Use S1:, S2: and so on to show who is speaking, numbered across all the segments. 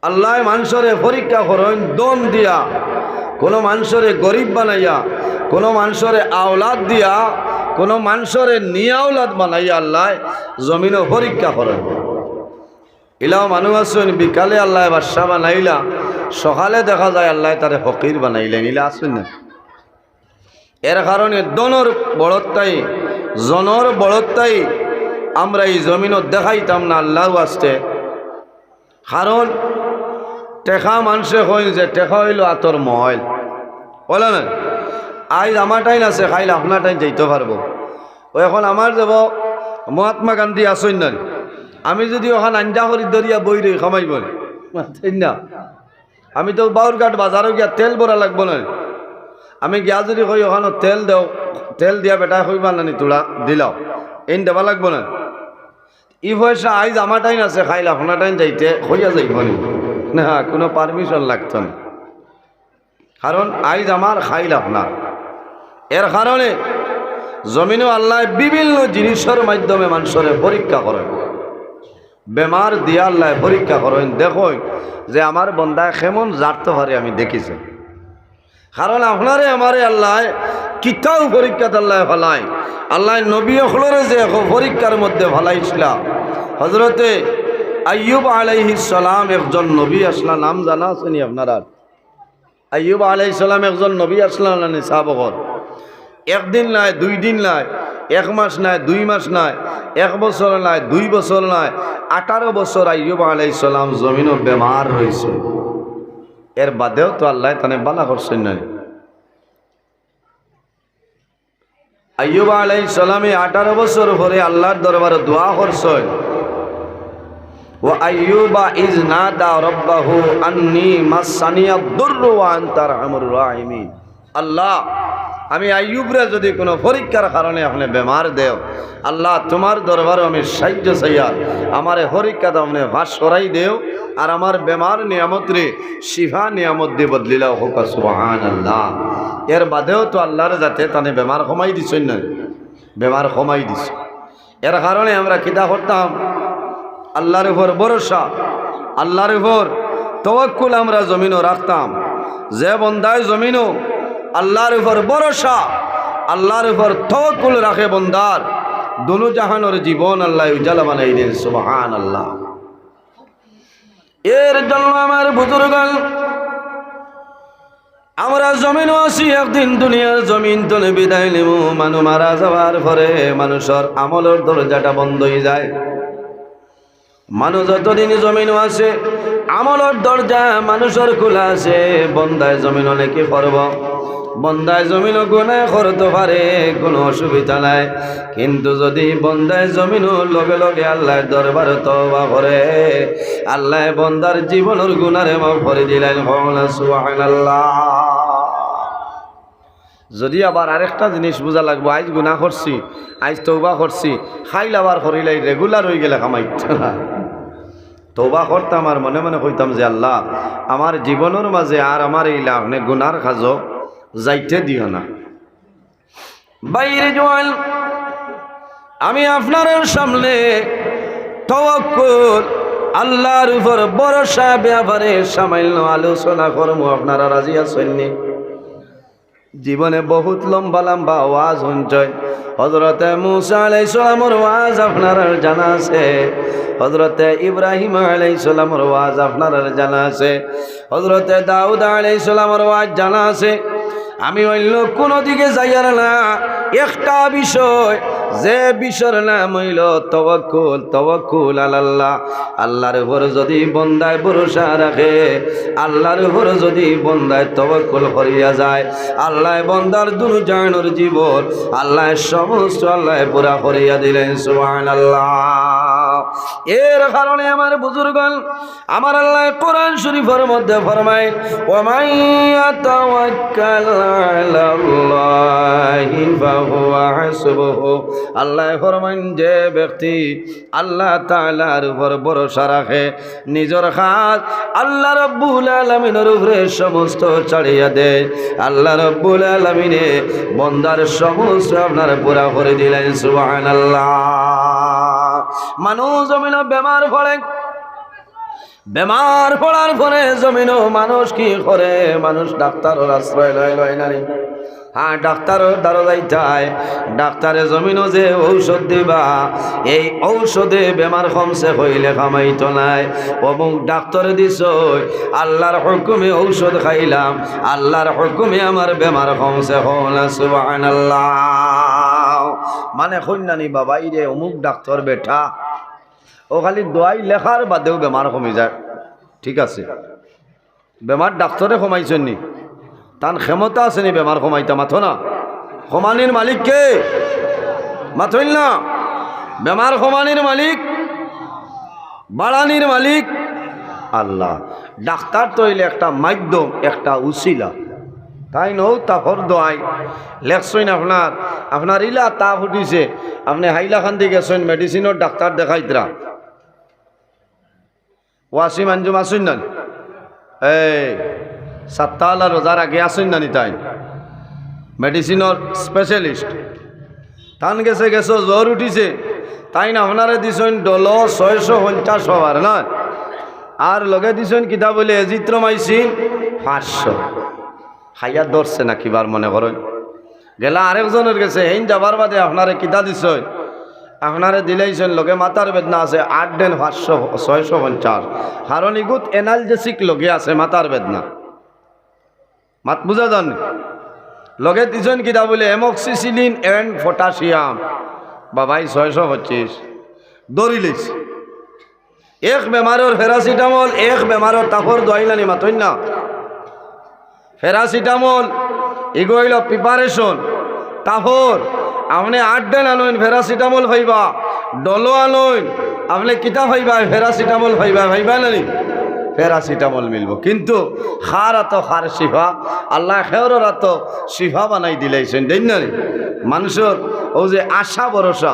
S1: আল্লাহ মানুষরে পরীক্ষা করেন দন দিয়া, কোনো মানুষরে গরিব বানাইয়া, কোনো মানুষরে আওলাদ দিয়া, কোনো মানুষরে নিয়াওলাদ বানাইয়া আল্লাহ জমিনও পরীক্ষা করেন। ইলাও মানুষ আসুন বিকালে আল্লাহ বাদশা বানাইলা, সকালে দেখা যায় আল্লাহ তারে ফকির বানাইলেন। ইলা আসুন না, এর কারণে দনর বড়ত্বাই জনর বড়ত্বাই আমরা এই জমিনত দেখাইতাম না আল্লাহ আসতে। কারণ টেকা মানুষে হইল যে টেকা হইল আতর মহল বলে না। আজ আমার টাইম আছে, খাইলে আপনার টাইম যাইতে পারবো। ও এখন আমার যাব মহাত্মা গান্ধী আসেন না, আমি যদি ওখানে আঞ্জা করি দরিয়া বই রই খামাইব না, আমি তো বাউরঘাট বাজারও গিয়া তেল ভরা লাগবো না। আমি গিয়া যদি কই ওখানে তেল দেও, তেল দিয়া বেটা কইবা নানি তোলা দিলাও, এই দেবা লাগবো না। ই পয়সা আইজ আমার টাইম আছে, খাইলে আপনার টাইম যাইতে হইয়া যাইব না, কোনো পারমিশন লাগত না। কারণ আইজ আমার খাইল আপনার। এর কারণে জমিনও আল্লাহ বিভিন্ন জিনিসের মাধ্যমে মানুষের পরীক্ষা করেন, বেমার দিয়া আল্লাহ পরীক্ষা করেন। দেখো যে আমার বন্দায় কেমন জানতে পারে আমি দেখিছি। কারণ আপনারে আমারে আল্লাহ কিতাও পরীক্ষাত আল্লাহ ফেলায়। আল্লাহ নবী হলরে যে পরীক্ষার মধ্যে ফেলাইছিলাম। হজরতে আইয়ুব আলাইহিস সালাম একজন নবী আসলা, নাম জানা আছেনি আপনারা? আইয়ুব আলাইহিস সালাম একজন নবী আসলা না সাহাবগণ। একদিন নাই, 2 দিন নাই, 1 মাস নাই, 2 মাস নাই, 1 বছর নাই, 2 বছর নাই, 18 বছর আইয়ুব আলাইহিস সালাম জমিনও বেমার রয়েছে। এর বাদেও তো আল্লাহ তানে বালা করছেন না। আইয়ুব আলাইহিস সালামে 18 বছর পরে আল্লাহর দরবারে দোয়া করছেন। ও আইয়ুবা ইজ নাদা রাব্বাহু আন্নী মাসানিয়াদ দুররু ওয়া আনতা আরহামুর রাহিমিন। আল্লাহ, আমি আইয়ুবরে যদি কোনো পরীক্ষার কারণে আপনি বেমার দেও, আল্লাহ তোমার দরবারে আমি সাহায্য চাইয়া আমারে পরীক্ষা আপনি ভাস করাই দেও, আর আমার বেমার নিয়ামত রে শিফা নিয়ামত দিয়ে বদলিলাও হোক। সুবহানাল্লাহ। এর বাদেও তো আল্লাহর যাতে তানে বেমার কমাই দিছেন না, বেমার কমাই দিছ। এর কারণে আমরা কিতা করতাম, আল্লাহর উপর ভরসা, আল্লাহর উপর তাওয়াক্কুল আমরা জমিনও রাখতাম। যে বন্দায় জমিনও আল্লাহর উপর ভরসা, আল্লাহর উপর তাওয়াক্কুল রাখে বন্দার দুনু জাহানের জীবন আল্লাহ উজালা বানাই দেন। সুবহানাল্লাহ। এর জন্য আমার বুজুর্গণ, আমরা জমিনও আছি, একদিন দুনিয়ার জমিন তলে বিদায় নেব। মানুষ মারা যাওয়ার পরে মানুষের আমলের দরজাটা বন্ধ হয়ে যায়। মানুষ যতদিন জমিনও আছে আমলের দরজা মানুষের খোলা আছে। বন্দায় জমিন অনেকে করব, বন্দায় জমিনও গুনাহ করতে পারে, কোনো অসুবিধা নাই। কিন্তু যদি বন্দায় জমিনও লগে লগে আল্লাহর দরবারে তওবা করে, আল্লাহ বন্দার জীবনের গুনারে মাফ করে দিলেন। সুবহানাল্লাহ। যদি আবার আরেকটা জিনিস বোঝা লাগবো, আজ গুনাহ করছি, আজ তওবা করছি, খাইল আবার করিলাই রেগুলার হয়ে গেলে কামাইতে না। তওবা করতাম আর মনে মনে কইতাম যে আল্লাহ আমার জীবনের মাঝে আর আমার এই লাভনে গুনার খাজো যাইতে দিও না। বাইরে জোয়াল, আমি আপনার সামনে তাওয়াক্কুল আল্লাহর উপর ভরসা ব্যাপারে সামান্য আলোচনা করবো। আপনারা রাজি আছেন? জীবনে বহুত লম্বা লম্বা ওয়াজ শুনছেন। হযরতে মুসা আলাইহিস সালামের ওয়াজ আপনারা জানা আছে, হযরতে ইব্রাহিম আলাইহিস সালামের ওয়াজ আপনারা জানা আছে, হযরতে দাউদ আলাইহিস সালামের ওয়াজ জানা আছে। আমি অন্য কোনো দিকে যাইয়ার না, একটা বিষয়, যে বিষয়ের নাম হইল তাওয়াক্কুল। তাওয়াক্কুল আলাল্লাহ। আল্লাহর উপর যদি বন্দায় ভরসা রাখে, আল্লাহর উপর যদি বন্দায় তাওয়াক্কুল করিয়া যায়, আল্লাহ বন্দার দুনু জাহানের জীবন আল্লাহ সমস্ত আল্লাহ পুরা করিয়া দিলেন। সুবহানাল্লাহ। এর কারণে আমার বুজুর্গণ, আমার আল্লাহ কোরআন শরীফের মধ্যে ফরমায়, ওয়া মান ইয়াতাওয়াক্কাল আলাল্লাহি ফাহুয়া হাসবুহু। আল্লাহ ফরমান, যে ব্যক্তি আল্লাহ তাআলার উপর ভরসা রাখে, নিজের হাত আল্লাহ রাব্বুল আলামিনের উপরে সমস্ত ছাড়িয়া দেয়, আল্লাহ রাব্বুল আলামিনে বন্দার সমস্ত আপনার পুরা করে দিলেন। সুবহানাল্লাহ। মানুষ জমিনে বেমার পড়ে, বেমার পড়ার পরে জমিনও মানুষ কি করে, মানুষ ডাক্তারের আশ্রয় লয় না রে। হ্যাঁ, ডাক্তারের দ্বারা যাইতায়, ডাক্তারে জমিনও যে ঔষধ দিবা, এই ঔষধে বেমার কমছে হইলে কামাইতো নাই। অমুক ডাক্তারে দিছ, আল্লাহর হুকুমে ঔষধ খাইলাম, আল্লাহর হুকুমে আমার বেমার কমছে। হলা সুবহানাল্লাহ। মানে কইনানি বাবা ইরে অমুক ডাক্তার বেটা, ও খালি দোয়াই লেখার বাদেও বেমার কমে যায়। ঠিক আছে, বেমার ডাক্তারে কমাইছেন নি, তার ক্ষমতা আছে নি বেমার কমাইতা? মাথো না, কমানির মালিক কে? মাথইল না। বেমার কমানির মালিক, বাড়ানির মালিক আল্লাহ। ডাক্তার তো হইলে একটা মাধ্যম, একটা উসিলা, তাই নৌ তাফর দোয়াই লেখছেন। আপনার ইলা তাপ উঠিছে, আপনি হাইলাকান্দি গেছেন মেডিসিনের ডাক্তার দেখাইতরা, ওয়াসিম আঞ্জুম আসুন না, এই সাতটালা রোজার আগে আসুন না, তাই মেডিসিনের স্পেশালিস্ট তান গেছে জ্বর উঠিছে, তাই না আপনারে দিছেন ডল 650 হবার না, আর লগে দিছেন কিতা বলে এজিথ্রোমাইসিন 500। খাইয়া ধরছে না কিবার মনে করেন, গেলা আরেকজনের গেছে হেন যাবার বাদে আপনারে কিতা দিছেন, আপনারে দিলেইছেন লগে মাথার বেদনা আছে 8 দিন 650, কারণ ইগুত এনালজেসিক লগে আছে মাথার বেদনা। মাত বুঝা যান, লগে দিছেন কিতা বলে এমক্সিসিলিন এন্ড পটাশিয়াম, বাবাই 625 দৌড়ি লইছে। এক বেমারের প্যারাসিটামল, এক বেমারের তাফর দোয়াইলানি মাতইন না। প্যারাসিটামল এগো হইল প্রিপারেশন, তাফর আপনি 8 দিন আনইন প্যারাসিটামল ভাইবা, ডলো আনইন আপনি কিতা ভাইবা, প্যারাসিটামল ভাইবা নানি প্যারাসিটামল মিলব। কিন্তু খার আতো খার শিফা, আল্লাহ খেওরের আতো শিফা বানাই দিলাইছেন। দেন না মানুষের ও যে আশা ভরসা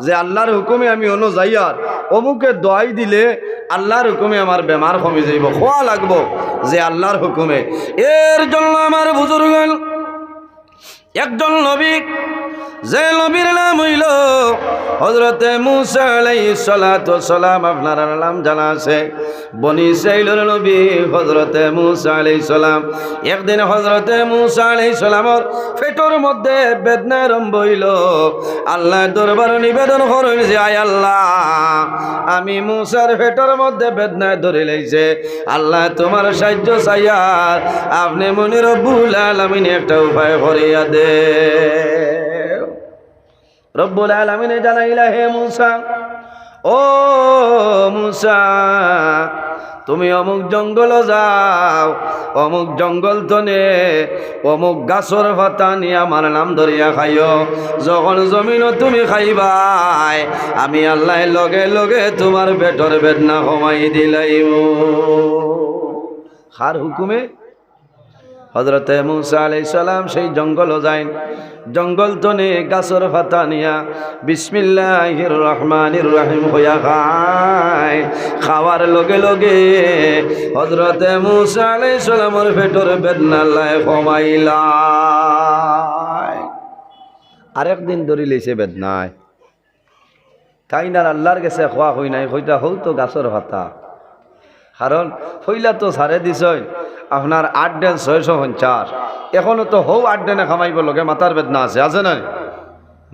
S1: যে আল্লাহর হুকুমে আমি অন্য যাইয়ার অমুকে দোয়াই দিলে আল্লাহর হুকুমে আমার বেমার কমে যাইব, খোয়া লাগবো যে আল্লাহর হুকুমে। এর জন্য আমার বুজুর্গ একজন নবী, যে নবীর নাম হইল হযরতে মূসা আলাইহিস সালাতু ওয়াস সালাম। আপনার নাম জানা আছে, বনি ইসরাইলের নবী হযরতে মূসা আলাইহিস সালাম। একদিন হযরতে মূসা আলাইহিস সালামের পেটের মধ্যে বেদনা আরম্ভ হইল। আল্লাহর দরবারে নিবেদন করেন যে আয় আল্লাহ, আমি মূসার পেটের মধ্যে বেদনা ধরে লাইছে, আল্লাহ তোমার সাহায্য চাইয়া আপনি মনে রব্বুল আলামিন একটা উপায় করিয়া দে। রব্বুল আলামিনে জানাইলা, হে মূসা, ও মূসা তুমি অমুক জঙ্গল যাও, অমুক জঙ্গল তনে অমুক গাছর পাতা নিয়ে আমার নাম ধরিয়া খাইও। যখন জমিন তুমি খাইবাই আমি আল্লাহ লগে লগে তোমার পেটর বেদনা কমাই দিলাইব। খার হুকুমে হযরতে মূসা আলাইহিস সালাম সেই জঙ্গল যাইন। জঙ্গল তনে গাছর পাতা নিয়া বিসমিল্লাহির রহমানির রহিম হইয়া খায়। খাওয়ার লগে লগে হযরতে মূসা আলাইহিস সালামের পেটর বেদনা আল্লাহ কমাইলা। আরেকদিন ধরি লইছে বেদনায়, তাই না আল্লাহর কাছে খোয়া হই নাই, হইতা হৌ তো গাছর পাতা। কারণ হইলা তো ছাড়ে দিছ আপনার 8 দিন 650, এখনো তো হৌ 8 দিনে খামাইব লগে মাথার বেদনা আছে, আছে না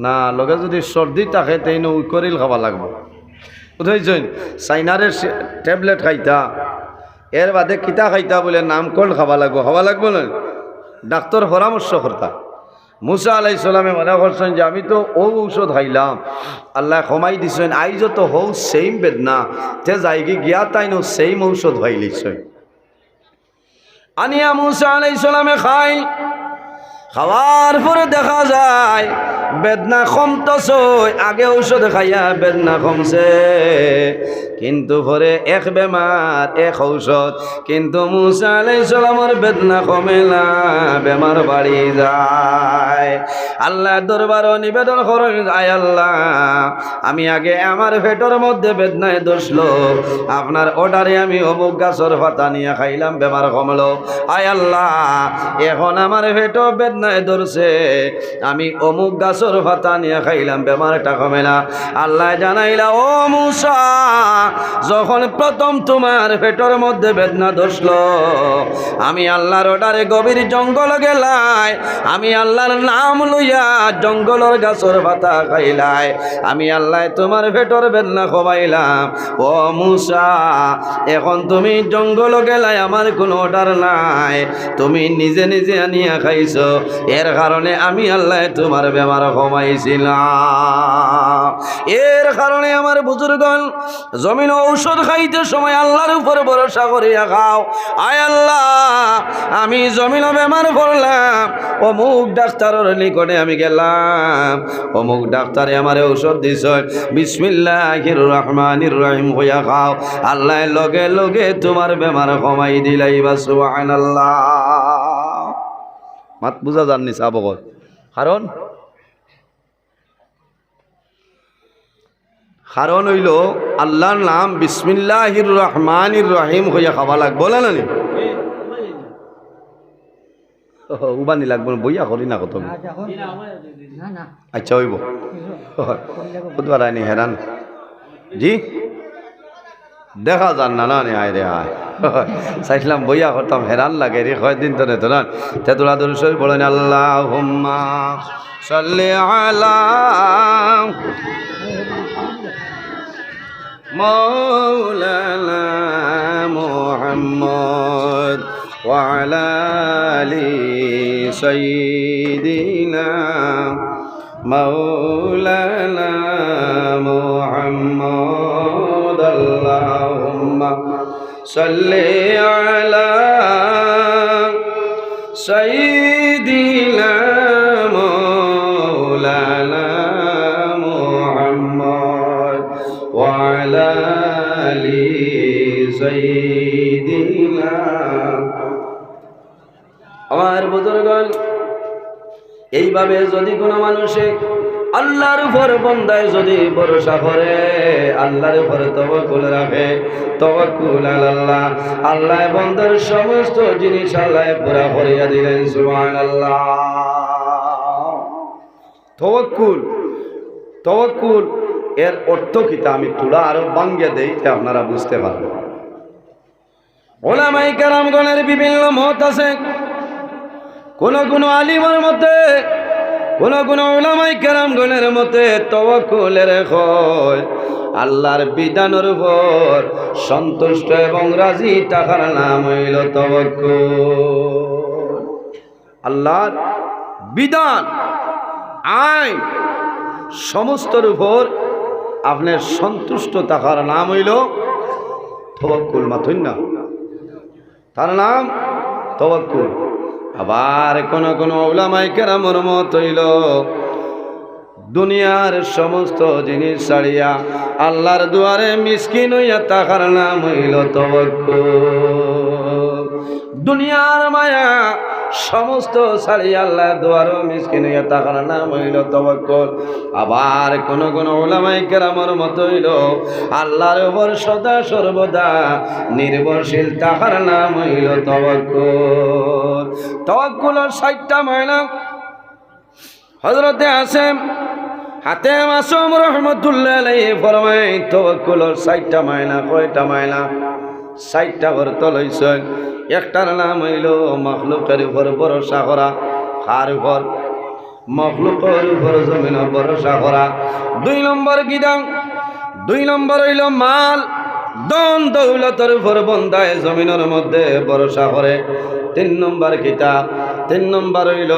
S1: না? লগে যদি সর্দি থাকে তেইন উইকরিল খাওয়া লাগবো, বুঝেছেন? চাইনারের ট্যাবলেট খাইতা, এর বাদে কিতা খাইতা বলে নামকল খাওয়া লাগবো না? ডাক্তার পরামর্শ করতা। মূসা আলাইহিস সালামে মনে করছেন যে আমি তো ও ঔষধ খাইলাম, আল্লাহ কমাই দিছেন, আইজ তো হৌ সেম বেদনা, তে যাইগি গিয়া তাইনো সেম ঔষধ খাইলিছেন। আনিয়া মূসা আলাইহিস সালামে খাই। খাওয়ার পরে দেখা যায় বেদনা কমতেছে, আগে ঔষধ খাইয়া বেদনা কমছে, কিন্তু পরে এক বেমার এক ঔষধ, কিন্তু মূসা আলাইহিস সালামের বেদনা কমে না, বেমার বাড়ি যায়। আল্লাহ দরবার নিবেদন করেন, আয় আল্লাহ আমি আগে আমার পেটের মধ্যে বেদনায় ধরছিল, আপনার অর্ডারে আমি অমুক গাছর পাতা নিয়ে খাইলাম, বেমার কমলো। আয় আল্লাহ এখন আমার পেটও বেদনায় ধরছে, আমি অমুক গাছ গাছর পাতা নিয়ে খাইলাম, বেমারটা কমে না। আল্লাহ জানাইলা, ও মূসা, যখন প্রথম তোমার পেটের মধ্যে বেদনা ধরল, আমি আল্লাহর অর্ডারে গভীর জঙ্গল গেলাই, আমি আল্লাহর নাম লইয়া জঙ্গলের গাছর পাতা খাইলাই, আমি আল্লাহ তোমার পেটের বেদনা কমাইলাম। ও মূসা, এখন তুমি জঙ্গল গেলাই, আমার কোনো অর্ডার নাই, তুমি নিজে নিজে আনিয়া খাইছো, এর কারণে আমি আল্লাহ তোমার বেমার কমাইছিলাম। এর কারণে আমার বুজুর্গণ, জমিন ঔষধ খাইতে সময় আল্লাহর উপর ভরসা করিয়া খাও। আয় আল্লাহ, আমি জমিন বেমার পড়লাম, অমুক ডাক্তারের নিকটে আমি গেলাম, অমুক ডাক্তারে আমার ঔষধ দিছ, বিসমিল্লাহির রহমানির রহিম হইয়া খাও, আল্লাহ লগে লগে তোমার বেমার কমাই দিলাই। বা সুবহানাল্লাহ। মাত বুঝা জাননি সাবগত, কারণ হইল আল্লাহর নাম বিসমিল্লাহির রহমানির রহিম হইয়া খাওয়া লাগবো না নি? উবানি লাগবো, বইয়া করি না কত। আচ্ছা হইব, বুধবার আইনি হেরান জি দেখা যান না নি? আয় রে আয়, চাইছিলাম বইয়া করতাম, হেরান লাগে রে কয়দিন তো নেতো না। তেতুলা দরুদ বলেন, আল্লাহুম্মা সাল্লি আলা মাওলানা মুহাম্মদ ওয়া আলা আলি সাইয়্যিদিনা মাওলানা মুহাম্মদ। আল্লাহুম্মা সাল্লি আলা সাইয়্যিদিনা মাওলানা মুহাম্মদ ওয়া আলা আলি সাইয়্যিদিনা। আমার বুজুর্গণ, এইভাবে যদি কোনো মানুষে আল্লাহর উপর বন্দায় যদি ভরসা করে, আল্লাহর উপর তাওয়াক্কুল রাখে, তাওয়াক্কুল আলাল্লাহ, আল্লাহ বন্দার সমস্ত জিনিস আল্লাহ পুরা করিয়া দিলেন। সুবহানাল্লাহ। তাওয়াক্কুল, তাওয়াক্কুল এর অর্থ কিতা আমি তুলা আরো বাঙ্গে দেই, আপনারা বুঝতে পারবেন। উলামায়ে কেরামগণের বিভিন্ন মত আছে। কোন কোন আলিমের মতে, কোন কোন উলামায়ে কেরামগণের মতে তাওয়াক্কুলের হয় আল্লাহর বিধানের উপর সন্তুষ্ট এবং রাজি থাকার নাম হইল তাওয়াক্কুল। আল্লাহর বিধান, আইন সমস্তর উপর আপনার সন্তুষ্ট থাকার নাম হইল তাওয়াক্কুল। মাথুন না, তার নাম তাওয়াক্কুল। আবার কোন কোন উলামায়ে কেরামের মত হইল দুনিয়ার সমস্ত জিনিস ছাড়িয়া আল্লাহর দুয়ারে মিসকিন হইয়া থাকার নাম হইল তাওয়াক্কুল। দুনিয়ার মায়া সমস্ত ছাড়িয়া আল্লাহর দুয়ারে মিসকিন হইয়া থাকার নাম হইল তাওয়াক্কুল। আবার কোন কোন উলামায়ে কেরামের মত হইল আল্লাহর উপর সদা সর্বদা নির্ভরশীল থাকার নাম হইল তাওয়াক্কুল। তাওয়াক্কুলের 60টা মায়না হযরতে আসেম হাতে মাসুম রহমতুল্লাহ আলাইহি ফরমায়, তাওয়াক্কুলের 60টা মায়না। কয়টা মায়না? 60টা অর্থ লইছেন। একটার নাম হইল মাখলুকের উপর ভরসা করা। কার উপর? মাখলুকের উপর জমিন ভরসা করা। 2 নম্বর কি দাম? 2 নম্বর হইল মাল ধন দৌলতের উপর বন্দায় জমিনের মধ্যে ভরসা করে। 3 নম্বর কিতাব? 3 নম্বর হইল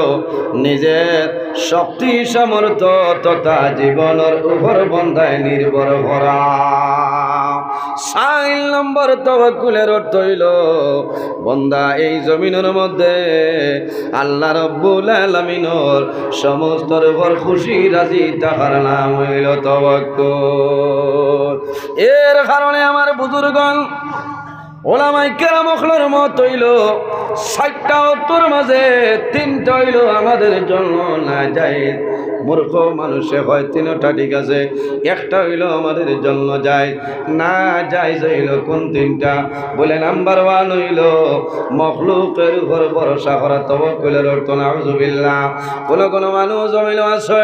S1: নিজের শক্তি সামর্থ্য তথা জীবনের উপর বন্দায় নির্ভর করা। 4 নম্বর তাওয়াক্কুলের অর্থ হইল বন্দা এই জমিনের মধ্যে আল্লাহ রাব্বুল আলামিনের সমস্তর উপর খুশি রাজি থাকার নাম হইল তাওয়াক্কুল। এর কারণে আমার বুজুর্গণ, ওলামায়ে কেরামদের মত হইল 60টা অর্থের মাঝে 3টা হইল আমাদের জন্য নাজায়েজ, মূর্খ মানুষে হয় তিনটা ঠিক আছে, একটা হইল আমাদের জন্য যায় না যায় হইল কোন তিনটা? বলে নাম্বার 1 হইল মখলুকের উপর ভরসা করা, তাওয়াক্কুলের অর্থ নাউযুবিল্লাহ। কোন মানুষ জমিন আছে,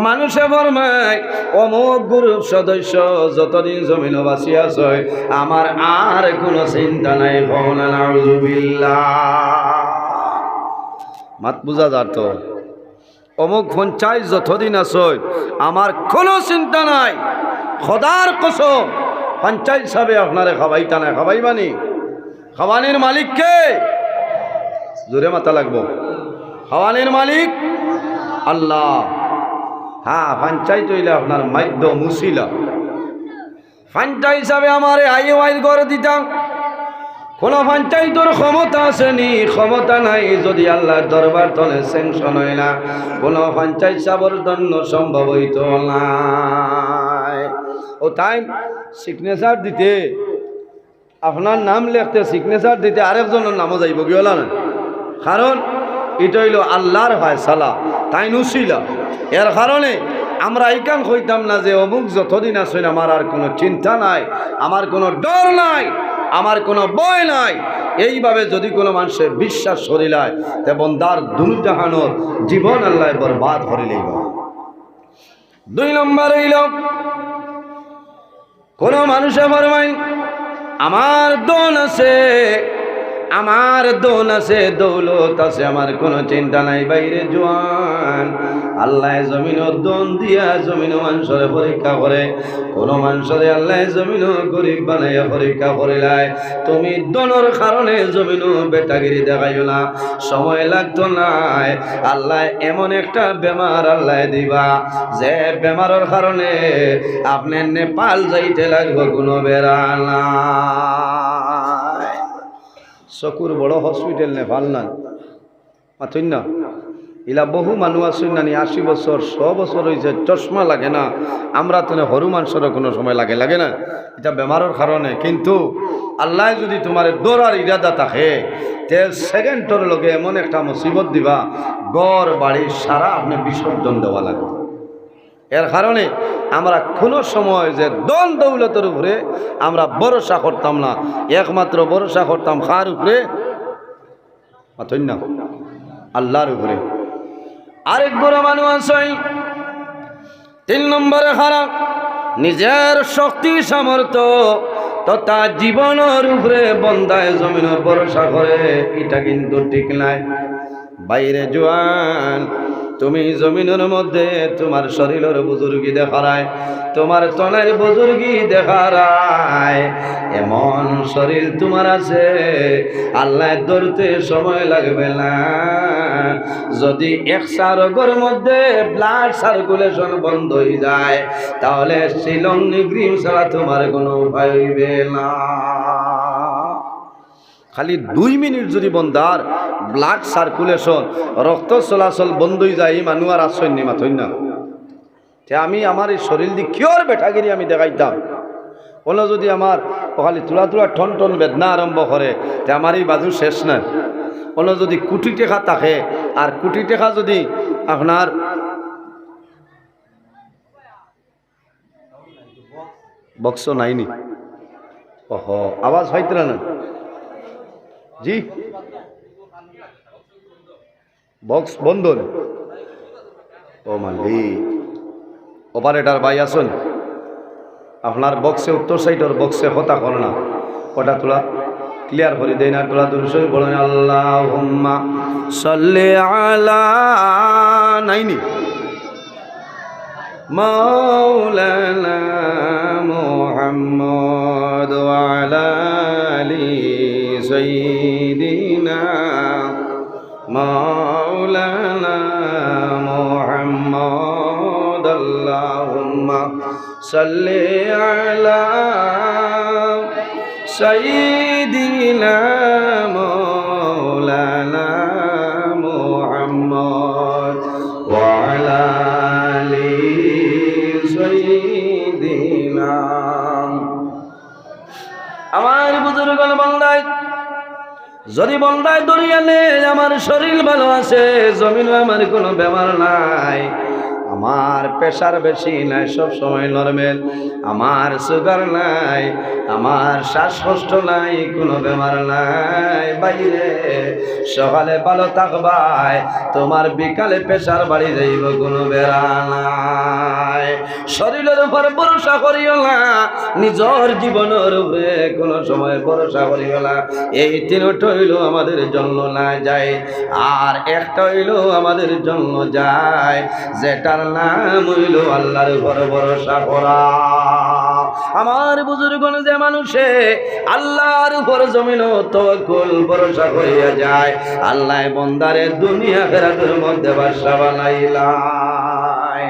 S1: মানুষে ফরমায় অমুক গ্রুপ সদস্য যতদিন জমিন বাঁচি আছে আমার আর কোনো চিন্তা নাই, কওনা নাউযুবিল্লাহ। মাত বুঝা যাত, অমুক পঞ্চায়েত যতদিন আছে আমার কোনো চিন্তা নাই। খোদার কসম পঞ্চায়েত সাহেব আপনারে খাবাইতা না, খাবাইবানি? খাওয়ানির মালিক কে? জোরে মাথা লাগবো। খাওয়ানির মালিক আল্লাহ। হ্যাঁ, পঞ্চায়েত হইলে আপনার মাধ্য মুসিলা। পঞ্চায়েত হিসাবে আমার আইন করে দিতাম। কোন পঞ্চায়েতের ক্ষমতা আসেনি, ক্ষমতা নাই যদি আল্লাহর দরবার তলে স্যাংশন হয় না, কোন পঞ্চায়েত সাবর জন্য সম্ভব হইত না। ও তাই সিগনেচার দিতে, আপনার নাম লিখতে সিগনেচার দিতে আরেকজনের নামও যাইব কি হল না? কারণ এটা হইল আল্লাহর ফায়সালা, তাই নুসিলা। এর কারণে আমরা এইখান কইতাম না যে অমুক যতদিন আসেন আমার আর কোনো চিন্তা নাই, আমার কোনো ডর নাই, আমার কোনো ভয় নাই। এইভাবে যদি কোনো মানুষের বিশ্বাস করিলায় তে বন্দার দুনিজাহানোর জীবন আল্লাহ বরবাদ করিলেই। 2 নম্বর হইল কোন মানুষে ফরমাই আমার দন আছে, আমার দন আছে, দৌলত আছে, আমার কোনো চিন্তা নাই। বাইরে জোয়ান আল্লাহ জমিনের দন দিয়া জমিন মানুষের পরীক্ষা করে। কোন মানুষের আল্লাহ জমিন গরিব বানাইয়া পরীক্ষা করিলাই। তুমি দনের কারণে জমিন বেটাগিরি দেখাইও না, সময় লাগতো নাই। আল্লাহ এমন একটা বেমার আল্লাহ দিবা যে বেমারের কারণে আপনি নেপাল যাইতে লাগবে, কোনো বেড়া না। চকুর বড় হসপিটাল নেপাল না মাথুন না, ইলা বহু মানুষ আসুন না, 80 বছর 100 বছর হয়েছে, চশমা লাগে না। আমরা তো সরু মানুষেরও কোনো সময় লাগে, লাগে না? এটা বেমারের কারণে। কিন্তু আল্লাহ যদি তোমার দৌড়ার ইরাদা থাকে তে সেকেন্ডের লগে এমন একটা মুসিবত দিবা, গড় বাড়ি সারা আপনি বিসর্জন দেওয়া লাগবে। এর কারণে আমরা কোনো সময় যে দন দৌলতের উপরে আমরা ভরসা করতাম না, একমাত্র ভরসা করতাম কার উপরে? মাথুন না, আল্লাহর উপরে। আরেক বড় মানুষ আছে 3 নম্বরে খারাপ, নিজের শক্তি সামর্থ্য তথা জীবনের উপরে বন্দায় জমিনের ভরসা করে, এটা কিন্তু ঠিক নাই। বাইরে জোয়ান তুমি জমিনের মধ্যে তোমার শরীরের বুজুর্গি দেখারায়, তোমার তনের বুজুর্গি দেখারায়, এমন শরীর তোমার আছে আল্লাহ ধরতে সময় লাগবে না। যদি 100 রোগের মধ্যে ব্লাড সার্কুলেশন বন্ধ হয়ে যায় তাহলে শিলং নিগ্রিম ছাড়া তোমার কোনো উপায় হইবে না। খালি 2 মিনিট যদি বন্ধার ব্লাড সার্কুলেশন রক্ত চলাচল বন্ধ হয়ে যায়, এই মানুষ আর আসেন নি মাথইন না। আমি আমার এই শরীর দিয়ে কিয়র বেঠাগিরি আমি দেখাইতাম, কোনো যদি আমার খালি তুলা তুলা ঠন ঠন বেদনা আরম্ভ করে তে আমার এই বাজু শেষ না। কোনো যদি কোটি টাকা থাকে আর কোটি টাকা যদি আপনার বক্স নাইনি, ওহ আওয়াজ হইতে না জি, বক্স বন্ধ। ও মালি অপারেটার ভাই আসুন, আপনার বক্সে উত্তর সাইডের বক্সে হতা করে না, কটা তোলা ক্লিয়ার করে দেয় না। তোলা দুরুশরীফ বলেন আল্লাহুম্মা সাল্লি আলা নাইনি মাওলানা মুহাম্মদ ওয়া আলা আলি সাইয়্যিদিনা মাওলানা মুহাম্মদ আল্লাহুম্মা সাল্লি আলা সাইয়্যিদিনা মাওলানা মুহাম্মদ ওয়া আলা আলি সাইয়্যিদিনা। আমার বুজুর্গগণ বান্দায় যদি বন্দায় দরিয়ালে আমার শরীর ভালো আছে, জমিনে আমার কোনো বেমার নাই, আমার প্রেশার বেশি নাই, সব সময় নরমাল, আমার সুগার নাই, আমার শ্বাসকষ্ট নাই, কোনো বেমার নাই। বাইরে সকালে ভালো থাকবাই, তোমার বিকালে প্রেশার বাড়ি যাইব, কোনো বেড়া নাই। শরীরের উপর ভরসা করিও না, নিজের জীবনের উপরে কোনো সময় ভরসা করিও না। এই তিনটা হইল আমাদের জন্য না যায়, আর একটা হইল আমাদের জন্য যায়, যেটার নাম হইল আল্লাহর উপর ভরসা করা। আমার বুজুর্গণ যে মানুষে আল্লাহর উপর জমিন তাওয়াক্কুল ভরসা করিয়া যায়, আল্লাহ বন্দারে দুনিয়া আখিরাতের মধ্যে বাদশা বানাইলাই।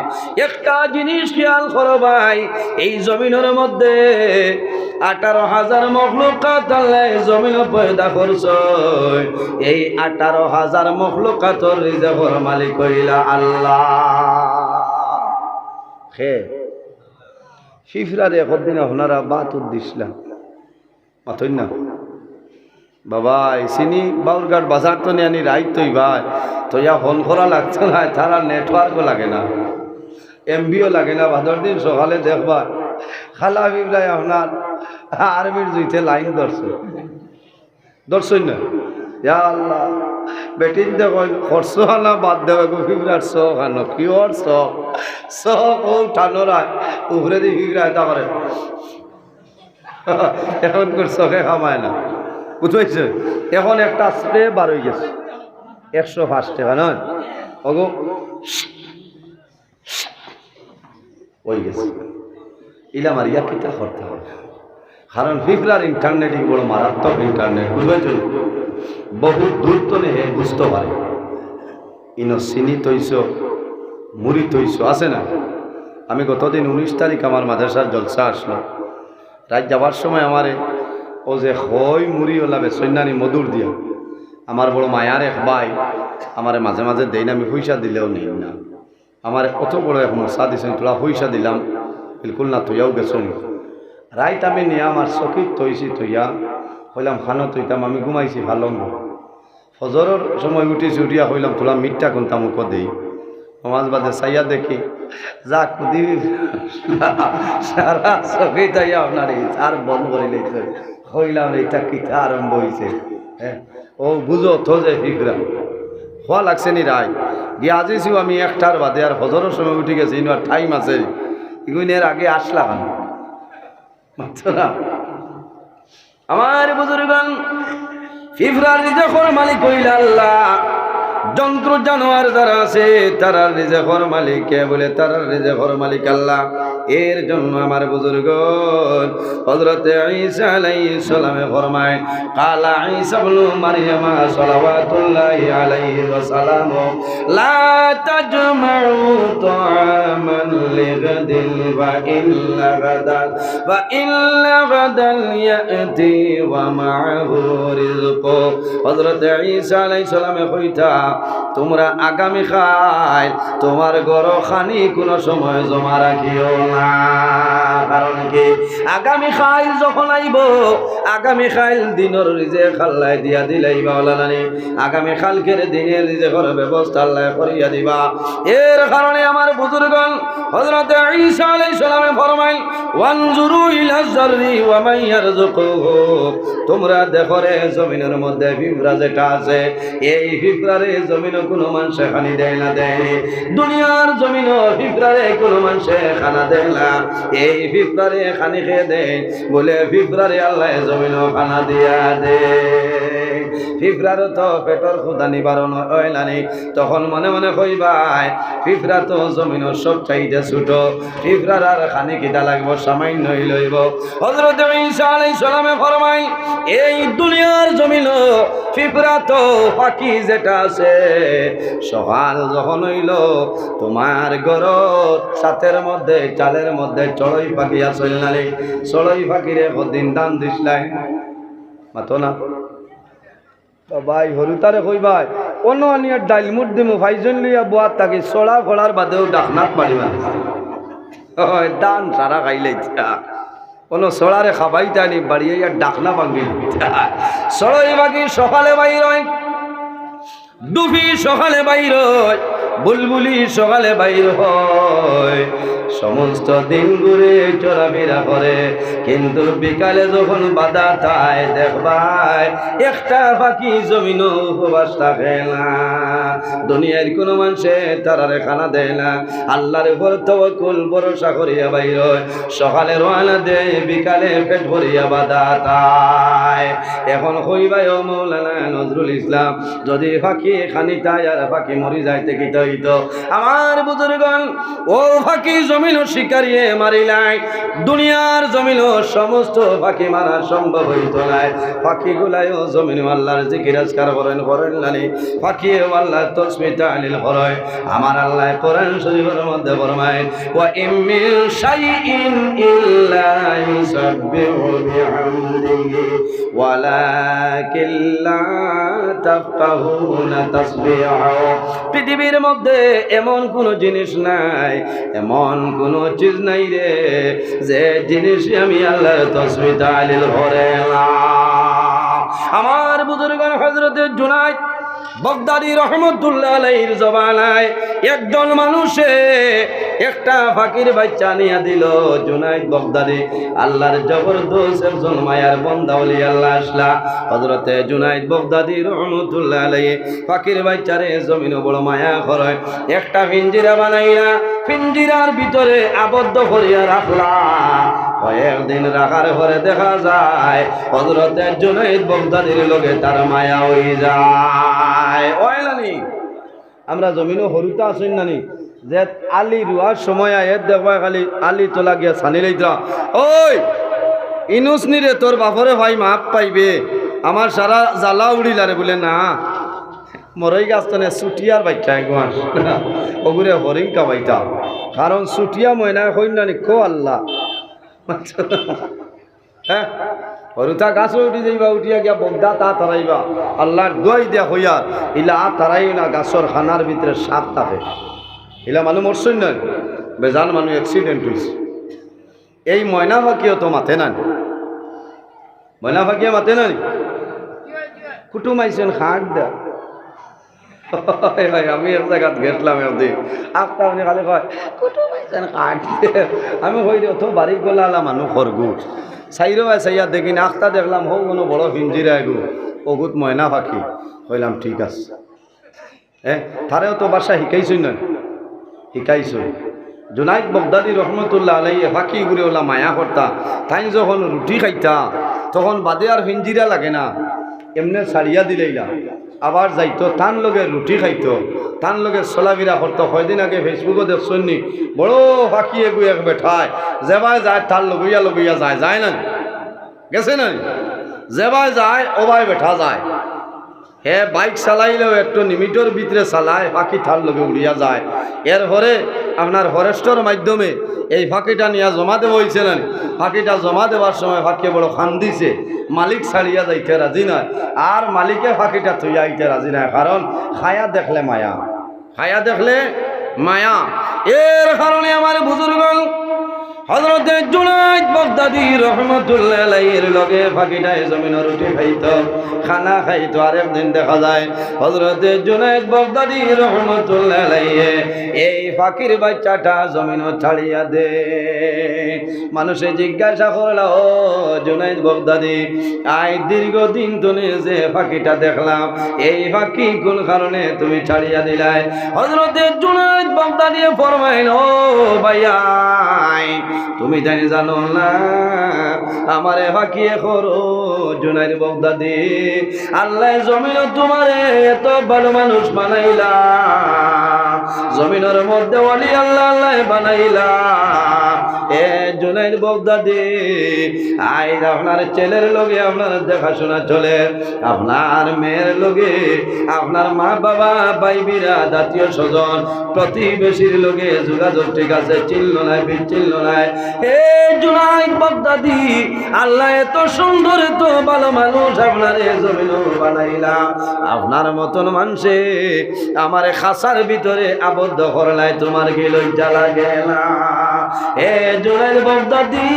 S1: একটা জিনিস খেয়াল করো ভাই, এই জমিনের মধ্যে 18,000 মখলুকাত আল্লাহ জমিন পয়দা করছে। এই 18,000 মখলুকাতর রিজকের মালিক হইলা আল্লাহ। হে ফিফরারে একদিন আপনারা বাতুর দিছিলাম, মাথই না বাবা, চিনি বাউরঘাট বাজার তো নিয়ে আনি রাইত তৈ ভাই, তো ইয়া ফোন করা লাগছে না, তারা নেটওয়ার্কও লাগে না, এমবিও লাগে না। ভাদর দিন সকালে দেখবা খালা ফিফরায় আপনার আর্মির জুইতে লাইন ধরছই না। ইয়া আল্লাহ, বেটিন দেখো খরচ আনা বাদ দেবে গো, ফিফরার শখ আনো কিওর শখ, শখ ও টানোরায় উপরে দিয়ে ফিফরায় তা করে এখন করে চোখে খামায় না, বুঝতে। এখন একটা স্প্রে বার হয়ে গেছে 105 টাকা নয়, ওগো হয়ে গেছে। ইলা মারিয়া কিতা করতে হবে, কারণ ফিফরার ইন্টারনেট বড় মারাত্মক ইন্টারনেট, বুঝতে। বহুত দূর তো নেই বুঝতে পারে, ইনো চিনি তৈছ মুড়ি তৈছ আছে না। আমি গতদিন 19 তারিখ আমার মাদ্রাসার জলসা আসলো, রাত যাবার সময় আমারে ও যে হয় মুড়ি ওলা বেসন্যানি মধুর দিয়া, আমার বড় মায়ার এক ভাই আমারে মাঝে মাঝে দেই না, আমি পয়সা দিলেও নেই না। আমার অত বড় এক মশা দিছেন, তোরা পয়সা দিলাম বিলকুল না, তুইয়াও গেছন। রাইত আমি নিয়ে আমার চকিত তৈছি, তুইয়া হইলাম খানো তৈতাম, আমি ঘুমাইছি ভালো না। ফজরের সময় উঠিছি, উঠিয়া হইলাম তোলা মিথ্যা কোনটা মুখ দেই, সমাজ বাদে চাইয়া দেখি যা কুদি সারা চকি তাইয়া আপনার আর বন্ধ করে লেগেছে। হইলাম এইটা কিতা আরম্ভ হয়েছে। হ্যাঁ ও বুঝো তো যে ফিকরা হওয়া লাগছে নি রায় গিয়ে আজিছিও আমি 1টার বাদে, আর ফজরের সময় উঠে গেছি, ইনো আর টাইম আছে, এগুনের আগে আসলাম না। আমার বুজুর্গণ, ফিফরার রিজকের মালিক হইলা আল্লাহ। যন্ত্র জানোয়ার যারা আছে তারার রিজকের মালিক কে বলে? তারার রিজকের মালিক আল্লাহ। এর জন্য আমার বুজুর্গ হযরত ঈসা আলাইহিস সালামে ফরমায়, কালা ঈসা ইবনু মারইয়াম সালাওয়াতুল্লাহি আলাইহি ওয়া সালাম, লা তাজমাউ তাআমান লিগাদিল ওয়া ইল্লা গাদাল ইয়াতি ওয়া মা'হু রিজকু। হযরত ঈসা আলাইহিস সালামে কইতা, তোমরা আগামী খাই তোমার গড় খানি কোনো সময় জমা রাখিও না। কারণ কি? আগামী খাইল যখন আইব, আগামী খাইল দিনের রিজে খাল্লাই দিয়া দিলাইবা ওলানি, আগামী খালকের দিনের রিজে করার ব্যবস্থা আল্লাহ করিয়া দিবা। এর কারণে আমার বুজুর্গণ হযরত ঈসা আলাইহিস সালামে ফরমাইল, ওয়ানজুরু ইলা যাররি ওয়া মান ইয়ারযুকুহু, তোমরা দেখো রে জমিনের মধ্যে পিঁপড়া যেটা আছে, এই পিঁপড়ারে জমিনে কোনো মানুষে খানি দেয় না, দেয়নি। দুনিয়ার জমিনে পিঁপড়ারে কোনো মানুষে খানা দেয় না, এই পিঁপড়ারে খানি খেয়ে দেয় বলে পিঁপড়ারে আল্লাহ জমিনে খানা দিয়া দে। পিঁপড়ারও তো পেটর ক্ষুধা নিবারণ হয় না, তখন মনে মনে কইবাই পিঁপড়া তো জমিনের সব চাইতে ছোট, পিঁপড়ার আর খানি কিটা লাগবো, সামান্য লইব। হযরত ঈসা আলাইহিস সালামে ফরমাই, এই দুনিয়ার জমিন পিঁপড়া তো পাখি যেটা আছে, সকাল যখন হইল তোমার গরত ছাতের মধ্যে চালের মধ্যে চড়ই পাখি আসল নালে, চড়ই পাখিরে কদিন দান দিসলাই মাতো না ভাই হরুতারে কই ভাই অন্য আনিয়ার ডাইল মুট দিমু ভাইজন লইয়া বুয়ার থাকি চড়া ফড়ার বাদেও ডাকনাত পারিবা দান সারা খাইলে কোনো চড়ারে খাবাই তানি বাড়িয়ে ডাকনা ভাঙি চড়ই বাকি সকালে বাইর হয়। ডুফি সকালে বাইর হয়, বুলবুলি সকালে বাইর হয়, সমস্ত দিন ঘুরে চলাফেরা করে, কিন্তু বিকালে যখন বাধা তাই দেখবাই একটা পাখি জমিনও উপবাস থাকে না। দুনিয়ার কোনো মানুষে তারারে খানা দেয় না, আল্লাহর উপর তাওয়াক্কুল ভরসা করিয়া বাইর হয়, সকালে রওনা দেয়, বিকালে পেট ভরিয়া বাধা তাই। এখন কইবাই ও মৌলানা নজরুল ইসলাম, যদি ফাঁকি খানি তাই আর ফাঁকি মরি যাইতে কি হইত? আমার বুজুর্গণ, ও ফাঁকি জমিন শিকারিয়ে মারিলাই, দুনিয়ার জমিন সমস্ত ফাঁকি মারা সম্ভব হইত নাই। ফাঁকি গুলাইও জমিন আল্লাহর জিকির আজকার করেন নানি, ফাঁকি আল্লাহ তাসবিহ তাহলিল করে। আমার আল্লাহ কোরআন শরীফের মধ্যে ফরমায়, ওয়া ইমিন শাইইন ইল্লা ইউসাব্বিহু বিহামদিহি ওয়ালাকিন লা তাফকাহুনা তাসবিহাহু। পৃথিবীর মধ্যে এমন কোন জিনিস নাই, এমন কোন চিজ নাই রে যে জিনিস আমি আল্লাহর তাসবিহ তাহলিল করে না। আমার বুজুর্গ হযরত জুনাইদ বাগদাদী রহমতুল্লাহ আলাইহির জবানায় একজন মানুষে একটা ফাকির বাচ্চা নিয়ে দিল। জুনাইদ বাগদাদী আল্লাহর জবরদস্ত একজন মায়ার বান্দা ওলি আল্লাহ আসলা। হযরতে জুনাইদ বাগদাদী রহমতুল্লাহ আলাইহি ফাকির বাচ্চারে জমিনে বড় মায়া করে, একটা পিঞ্জিরা বানাইয়া পিঞ্জিরার ভিতরে আবদ্ধ করিয়া রাখলা। কয়েকদিন রাখার পরে দেখা যায় হযরতে জুনাইদ বাগদাদীর লগে তার মায়া হয়ে যায়। ওই নানি আমরা জমিনও হরুতা আসেন নানি, যে আলি রুয়ার সময় আয় দেখবা খালি আলি তোলা গিয়া ছানি লইতরা, ওই ইনুসনি রে তোর বাপরে ভাই মাপ পাইবে, আমার সারা জ্বালা উড়িলারে বলে না মরই গাছতনে চুটিয়ার বাইটা একমাস ওগুরে হরিংকা বাইটা, কারণ চুটিয়া ময়না হইন নানি কো আল্লাহ। হ্যাঁ হরুতা গাছও উঠি যাইবা, উঠিয়া গিয়া বগদা তা তারাইবা, আল্লাহর দোয়াই দিয়া হইয়ার ইলা তারাই না গাছর খানার ভিতরে সাপ থাকে, ইলা মানুষ মরছই না, বেজান মানুষ অ্যাক্সিডেন্ট হয়েছে। এই ময়না ফাঁকিও তো মাথে না, ময়না ফাঁকিয়া মাথে না, কুটুম আইসেন খাট দা। আমি এক জায়গাত গেছিলাম একদিন, আখটা উনি খালি কয় কুটুম আইসেন খাট, আমি কই দিও তো বাড়ি গলা মানুষ খরগুট চাইরো চাইয়া দেখি আখটা দেখলাম হোক কোনো বড় পিঞ্জিরা এগু অগুত ময়না পাখি, কইলাম ঠিক আছে। হ্যাঁ তারেও তো বাসা শিকাইছই না, শিকাইছই। জুনাইদ বাগদাদী রহমতুল্লাহ আলাইহি ফাঁকি ঘুরে ওলা মায়া করতা, তাই যখন রুটি খাইতা তখন বাদে আর পিঞ্জিরা লাগে না, এমনি ছাড়িয়া দিলেইলা আবার যাইতো তান লগে রুটি খাইতো, তান লগে চলাফেরা করতো। কয়দিন আগে ফেসবুকও দেখছেন নি, বড় ফাঁকি এগু এক বেঠায় যেবাই যায় তার লগইয়া লগইয়া যায়, যায় না গেছে না, যেবাই যায় ওবাই বেঠা যায়। হে বাইক চালাইলেও একটু লিমিটের ভিতরে চালায়, ফাঁকি তার লগে উড়িয়া যায়। এরপরে আপনার ফরেস্টর মাধ্যমে এই ফাঁকিটা নিয়ে জমা দেওয়া হয়েছে না, ফাঁকিটা জমা দেওয়ার সময় ফাঁকি বড় খান দিছে, মালিক ছাড়িয়া যাইতে রাজি নয়, আর মালিকে ফাঁকিটা থইয়া আইতে রাজি নয়, কারণ খায়া দেখলে মায়া, খায়া দেখলে মায়া। এর কারণে আমার বুজুর্গ হযরতে জুনাইদ বাগদাদী রহমতুল্লাহ আলাইহির লগে ফাঁকিটায় জমিনের রুটি খাইতো, খানা খাইতো। আর একদিন দেখা যায় হযরতে জুনাইদ বাগদাদী রহমতুল্লাহ আলাইহি এই ফাঁকির বাচ্চাটা জমিন ছাড়িয়া দে। মানুষে জিজ্ঞাসা করলা, ও জুনাইদ বাগদাদী আই দীর্ঘদিন তুমি যে ফাঁকিটা দেখলাম, এই ফাঁকি কোন কারণে তুমি ছাড়িয়া দিলাই? হযরতে জুনাইদ বাগদাদী ফরমাইল, ও ভাইয়া তুমি জানি জানো না আমারে ফাঁকিয়ে করো জুনাইদ বাগদাদী, আল্লাহ জমিন তোমারে এত ভালো মানুষ বানাইলা, জমিনের মধ্যে ওলি আল্লাহ আল্লাহ বানাইলা। এ জুনাইদ বাগদাদী আইজ আপনার ছেলের লগে আপনার দেখাশোনা চলে, আপনার মেয়ের লগে আপনার মা বাবা ভাই বিরা জাতীয় স্বজন প্রতিবেশীর লগে যোগাযোগ ঠিক আছে, চিল্ল নাই বিচ্ছিন্ন নাই। হে জুনাইদ বাগদাদী আল্লাহ এত সুন্দর এত ভালো মানুষ আপনার জমিন বানাইলা, আপনার মতন মানুষে আমার খাসার ভিতরে আবদ্ধ করলাই, তোমার কি লজ্জা লাগে না? হে জুনাইদ বগদাদি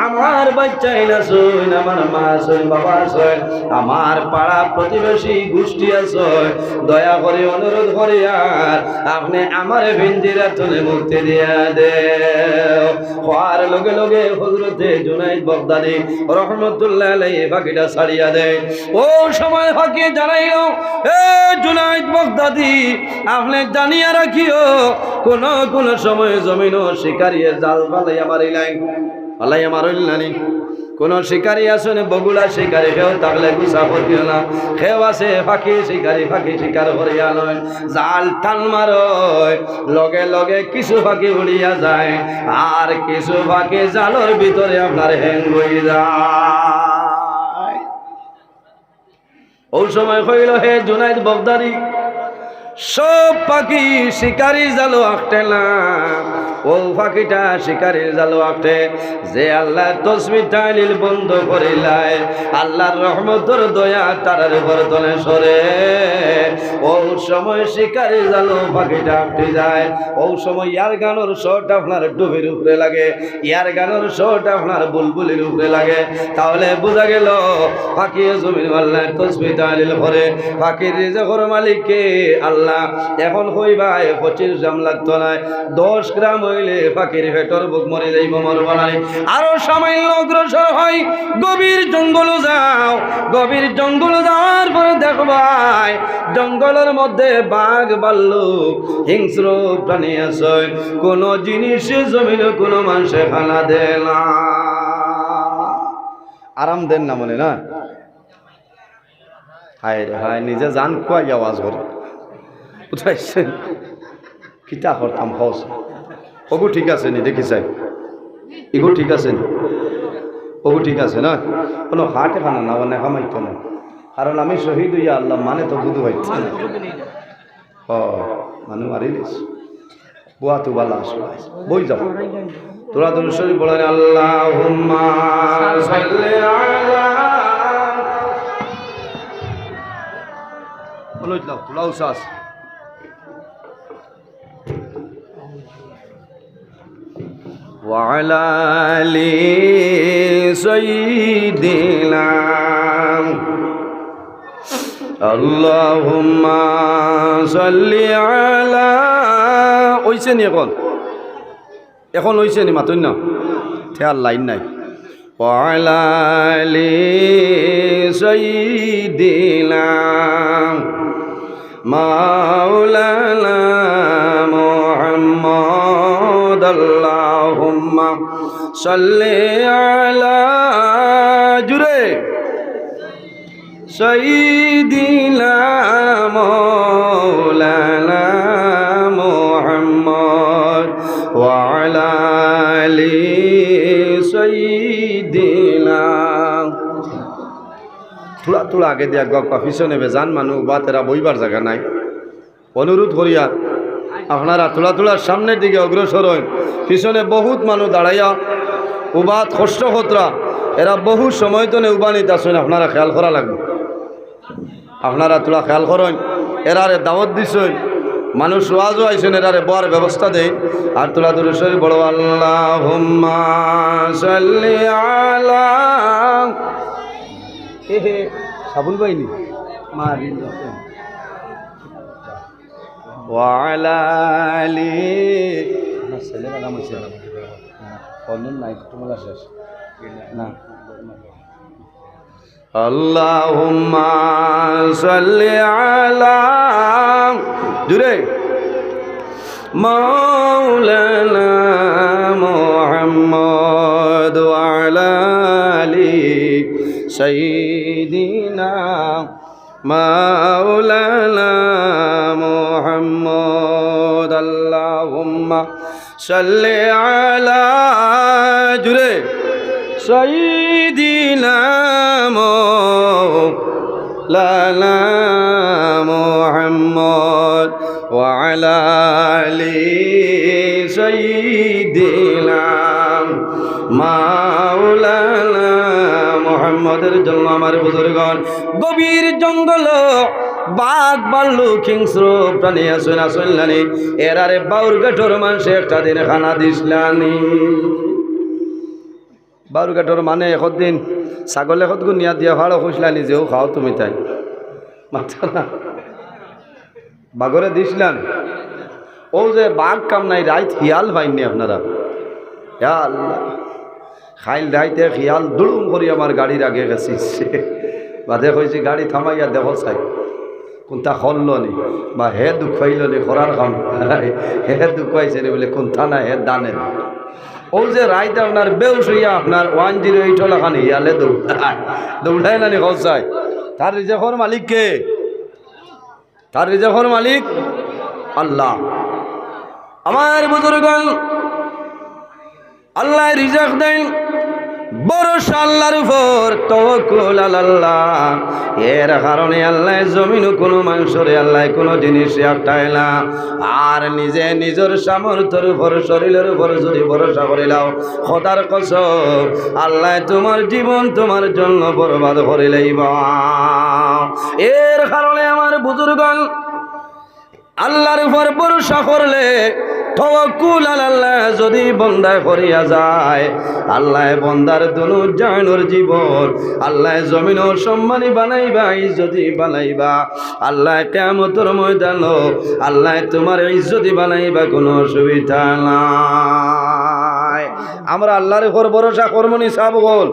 S1: আমার বাচ্চাই না শুন, আমার মা শুন, বাবা শুন, আমার পাড়া প্রতিবেশী গোষ্ঠী আছে, দয়া করে অনুরোধ করি আর আপনি আমার ভিঞ্জিরা তুলে মুক্তি দিয়া দে। হওয়ার লগে লগে হযরতে জুনাইদ বাগদাদি রহমতুল্লাহ আলাইহি ফাঁকিটা ছাড়িয়া দেয়। ও সময় ফাঁকি জানাইও, এ জুনাইদ বাগদাদি আপনি জানিয়া রাখিও, কোন কোন সময় জমিন শিকারিয়ে জাল ফালাইয়া মারিলাই, ফালাইয়া মারিলানি। কোন শিকারী আসেন বগুলা শিকারী কেউ থাকলে গুছা করিও না, কেউ আছে ফাঁকি শিকারী ফাঁকি শিকার করিয়া নয়, জাল টান মারয় লগে লগে কিছু ফাঁকি উড়িয়া যায় আর কিছু ফাঁকি জালের ভিতরে আপনার হ্যাং হয়ে যায়। ওই সময় কইল, হে জুনাইদ বাগদাদি সব পাখি শিকারির জালো আঁকটে না, ও পাখিটা শিকারির জালো আঁকটে যে আল্লাহর তসবিহ তাহলিল বন্ধ করিলাই, আল্লাহর রহমতের দয়া তারার উপর তলে সরে, ও সময় শিকারির জালো পাখিটা আঁকটে যায়। ও সময় ইয়ার গানোর শট আপনার ডুবির উপরে লাগে, ইয়ার গানোর শট আপনার বুলবুলির উপরে লাগে, তাহলে বোঝা গেল পাখি জমিন আল্লাহর তসবিহ তাহলিল করে, পাখির রিজকের মালিককে আল্লাহ। এখন কইবাই 25 গ্রাম লাগতো না, 10 গ্রাম হইলে পাখির পেটর বুক মরে যাইব, মরব নাই। আরো সামান্য অগ্রসর হয়, গভীর জঙ্গলে যাও, গভীর জঙ্গলে যাওয়ার পরে দেখবাই জঙ্গলের মধ্যে বাঘ ভাল্লুক হিংস্র প্রাণী আছে, কোন জিনিস জমিনে কোনো মানুষে খানা দেয় না, আরাম দেন না মনে না। হায় রে হায়, নিজে জান খুয়াই আওয়াজ করে উঠাইছেন, কিতা করতাম হস। ওগু ঠিক আছে নি দেখি চাই, ইগু ঠিক আছে নি, ওগু ঠিক আছে না, কোনো হাটে খানা না মানে খামাইতো না, কারণ আমি শহীদ হইয়া আল্লাহ মানে তো বুধু হইছে ও মানু মারিলিস বুয়া তু বালা বই যাও তোরা দুরূদ শরীফ বলেন, আল্লাহুম্মা সাল্লি আলা বলো যাও তোরা উসাস وعلى آل سيدنا اللهم صل على ওইছে নি এখন ওইছে নি মাতুন না থেয়ার লাইন নাই। وعلى آل سيدنا مولانا محمد اللهم صل على جرے سيدنا مولانا محمد وعلى آل سيدنا थोड़ा थोड़ा आगे दिया गप्पा पिछने बेजान मानू बा तेरा বইবার জায়গা নাই, অনুরোধ করিয়া আপনারা থোড়া থোড়া সামনের দিকে অগ্রসর হন। পিছনে বহুত মানুষ দাঁড়াইয়া উবাদ কষ্ট খতরা, এরা বহু সময় তো উবানিত আসেন, আপনারা খেয়াল করা লাগবে, আপনারা থোড়া খেয়াল করেন। এরারে দাওয়াত দিছেন, মানুষ ওয়াজও আইছেন, এরারে বর ব্যবস্থা দেয়। আর তোলা দূরে শরীফ বড় আল্লাহুম্মা সাল্লি আলা হে সাবুল বাইনি মারি ওয়ালা আলি না ছেলের নাম হইছে ফোন নাই তোমার শেষ না। আল্লাহুম্মা সাল্লি আলা জুরে মাওলানা মুহাম্মদ ওয়া আলা আলি সাইয়্যিদিনা মাওলানা মুহাম্মদ আল্লাহুম্মা সাল্লি আলা জুরে সাইয়্যিদিনা মাওলানা মুহাম্মদ ওয়া আলা আলি সাইয়্যিদিনা মাওলানা মুহাম্মদের জন্য আমার বুজুর্গণ গভীর জঙ্গল বাঘ ভাল্লুক হিংস্র প্রাণী আসেন আসলানি এরারে বাউর গাঠর মানুষে একটা দিন খানা দিসলানি বারুঘাটর মানে একদিন ছাগল এখন নিয়া দিয়া ভাড়ো খুঁজলা নিজেও খাও তুমি তাই মাথা না বাগরে দিছিলেন ও যে বাঘ কাম নাই রাইত হিয়াল পাইনি আপনারা আল্লাহ খাইল রাইতে হিয়াল দুড়ুম করি আমার গাড়ির আগে গেছি বাদে কইছি গাড়ি থামাইয়া দেখ চাই কোনটা হল নি বা হে দুঃখাইল নি করার কাম হে দুঃখাইছে নি বলে কোনটা না হে দানে ও যে রাইত আপনার বেউস হইয়া আপনার 108 লাখান হিয়ালে দৌড়ায় না নি চাই তার রিজেকর মালিক কে তার রিজেকর মালিক আল্লাহ আমার বুজুর্গণ আল্লাহ রিজেক দেন ভরসা আল্লাহর উপর তাওয়াক্কুল আল্লাহ এর কারণে আল্লাহ জমিন কোনো মানুষরে আল্লাহ কোনো জিনিস একটাই না আর নিজে নিজের সামর্থ্যের উপর শরীরের উপর যদি ভরসা করে লাও খোদার কসম আল্লাহ তোমার জীবন তোমার জন্য বরবাদ করে লইবা এর কারণে আমার বুজুর্গণ আল্লাহর উপর ভরসা করলে তাওয়াক্কুল আল্লাহ যদি বান্দা করিয়া যায় আল্লাহ বান্দার দুনু জাহানের জীবন আল্লাহ জমিনও সম্মানী বানাইবা ইজ্জতি বানাইবা আল্লাহ কিয়ামতের ময়দান আল্লাহ তোমার ইজ্জতি বানাইবা কোনো অসুবিধা নাই আমরা আল্লাহর উপর ভরসা করমনি সাবগল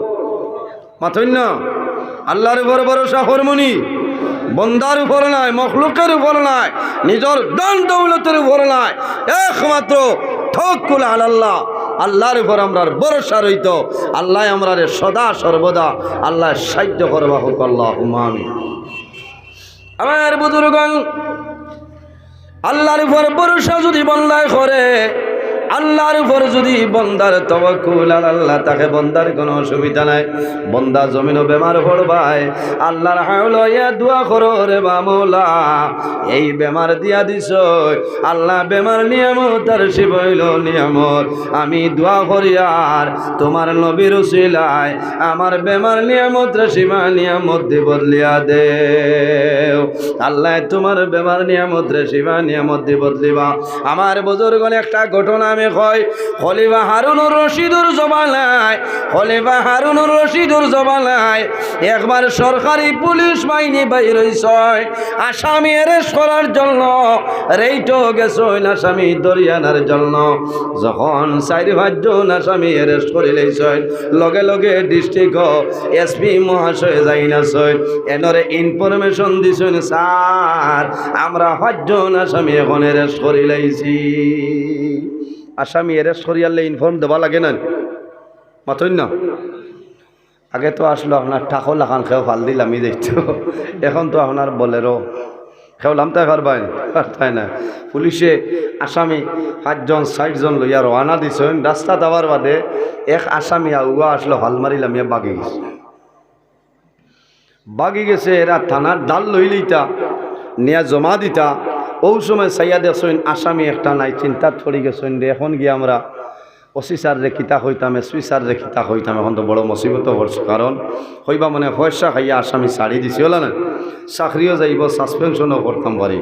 S1: মাথইন না আল্লাহর উপর ভরসা করমনি বন্দার উপর নাই মখলুকের উপর নাই নিজের দান দৌলতের উপর নাই একমাত্র তাওয়াক্কুল আল্লাহ আল্লাহর উপর আমরা ভরসা রইত আল্লাহ আমরা সদা সর্বদা আল্লাহ সাহায্য করবা হোক আল্লাহুম্মা আমিন আমার বুজুর্গণ আল্লাহর উপর ভরসা যদি বান্দায় করে আল্লাহর উপর যদি বন্দার তাওয়াক্কুল আল্লাহ তাকে বন্দার কোনো অসুবিধা নাই বন্দা জমিনও বেমার পড়বায় আল্লাহর হাওলাইয়া দোয়া করো রে মাওলা এই বেমার দিয়া দিছ আল্লাহ বেমার নিয়ামত আর শিবইল নিয়ামত আমি দোয়া করি আর তোমার নবীর উসিলায় আমার বেমার নিয়ামত রে শিবা নিয়ামত দি বদলিয়া দেও আল্লাহ তোমার বেমার নিয়ামত রে শিবা নিয়ামত দি বদলিবা আমার বুজুর্গণ একটা ঘটনা আমি কই খলিফা হারুনুর রশিদুর জমানায় খলিফা হারুনুর রশিদুর জমানায় একবার সরকারি পুলিশ বাহিনী বাইর হইছে আসামি অ্যারেস্ট করার জন্য রেইটো গেছেন আসামি দরিয়ানার জন্য যখন 4-5 জন আসামি অ্যারেস্ট করে লইছেন লগে লগে ডিস্ট্রিক্ট এসপি মহাশয় যাইনাছেন এনরে ইনফরমেশন দিছেন স্যার আমরা 5 জন আসামি এখন অ্যারেস্ট করে লইছি আসামি অ্যারেস্ট করিয়ালে ইনফর্ম দেওয়া লাগে না মাথইন না আগে তো আসলো আপনার টাকো লাখান খেয়েও ফাল দিলাম দেখত এখন তো আপনার বলেরও খেওলাম তাই পারবেন তাই না পুলিশে আসামি 5 জন 60 জন লইয়া রওনা দিছেন রাস্তা যাওয়ার বাদে এক আসামি আউয়া আসলো হাল মারিলাম বাগি গেছে এরা থানার ডাল লইলিতা নিয়া জমা দিতা ও সময় সাইয়া দেখছেন আসামি একটা নাই চিন্তা ছড়ি গেছেন রে এখন গিয়ে আমরা ওসি স্যার রে কিতা হইতাম এসপি স্যার রে কিতা হইতাম এখন তো বড় মুসিবত পড়ছে কারণ হইবা মানে পয়সা খাইয়া আসামি ছাড়ি দিছি হল না চাকরিও যাইব সাসপেনশনও করতাম পারি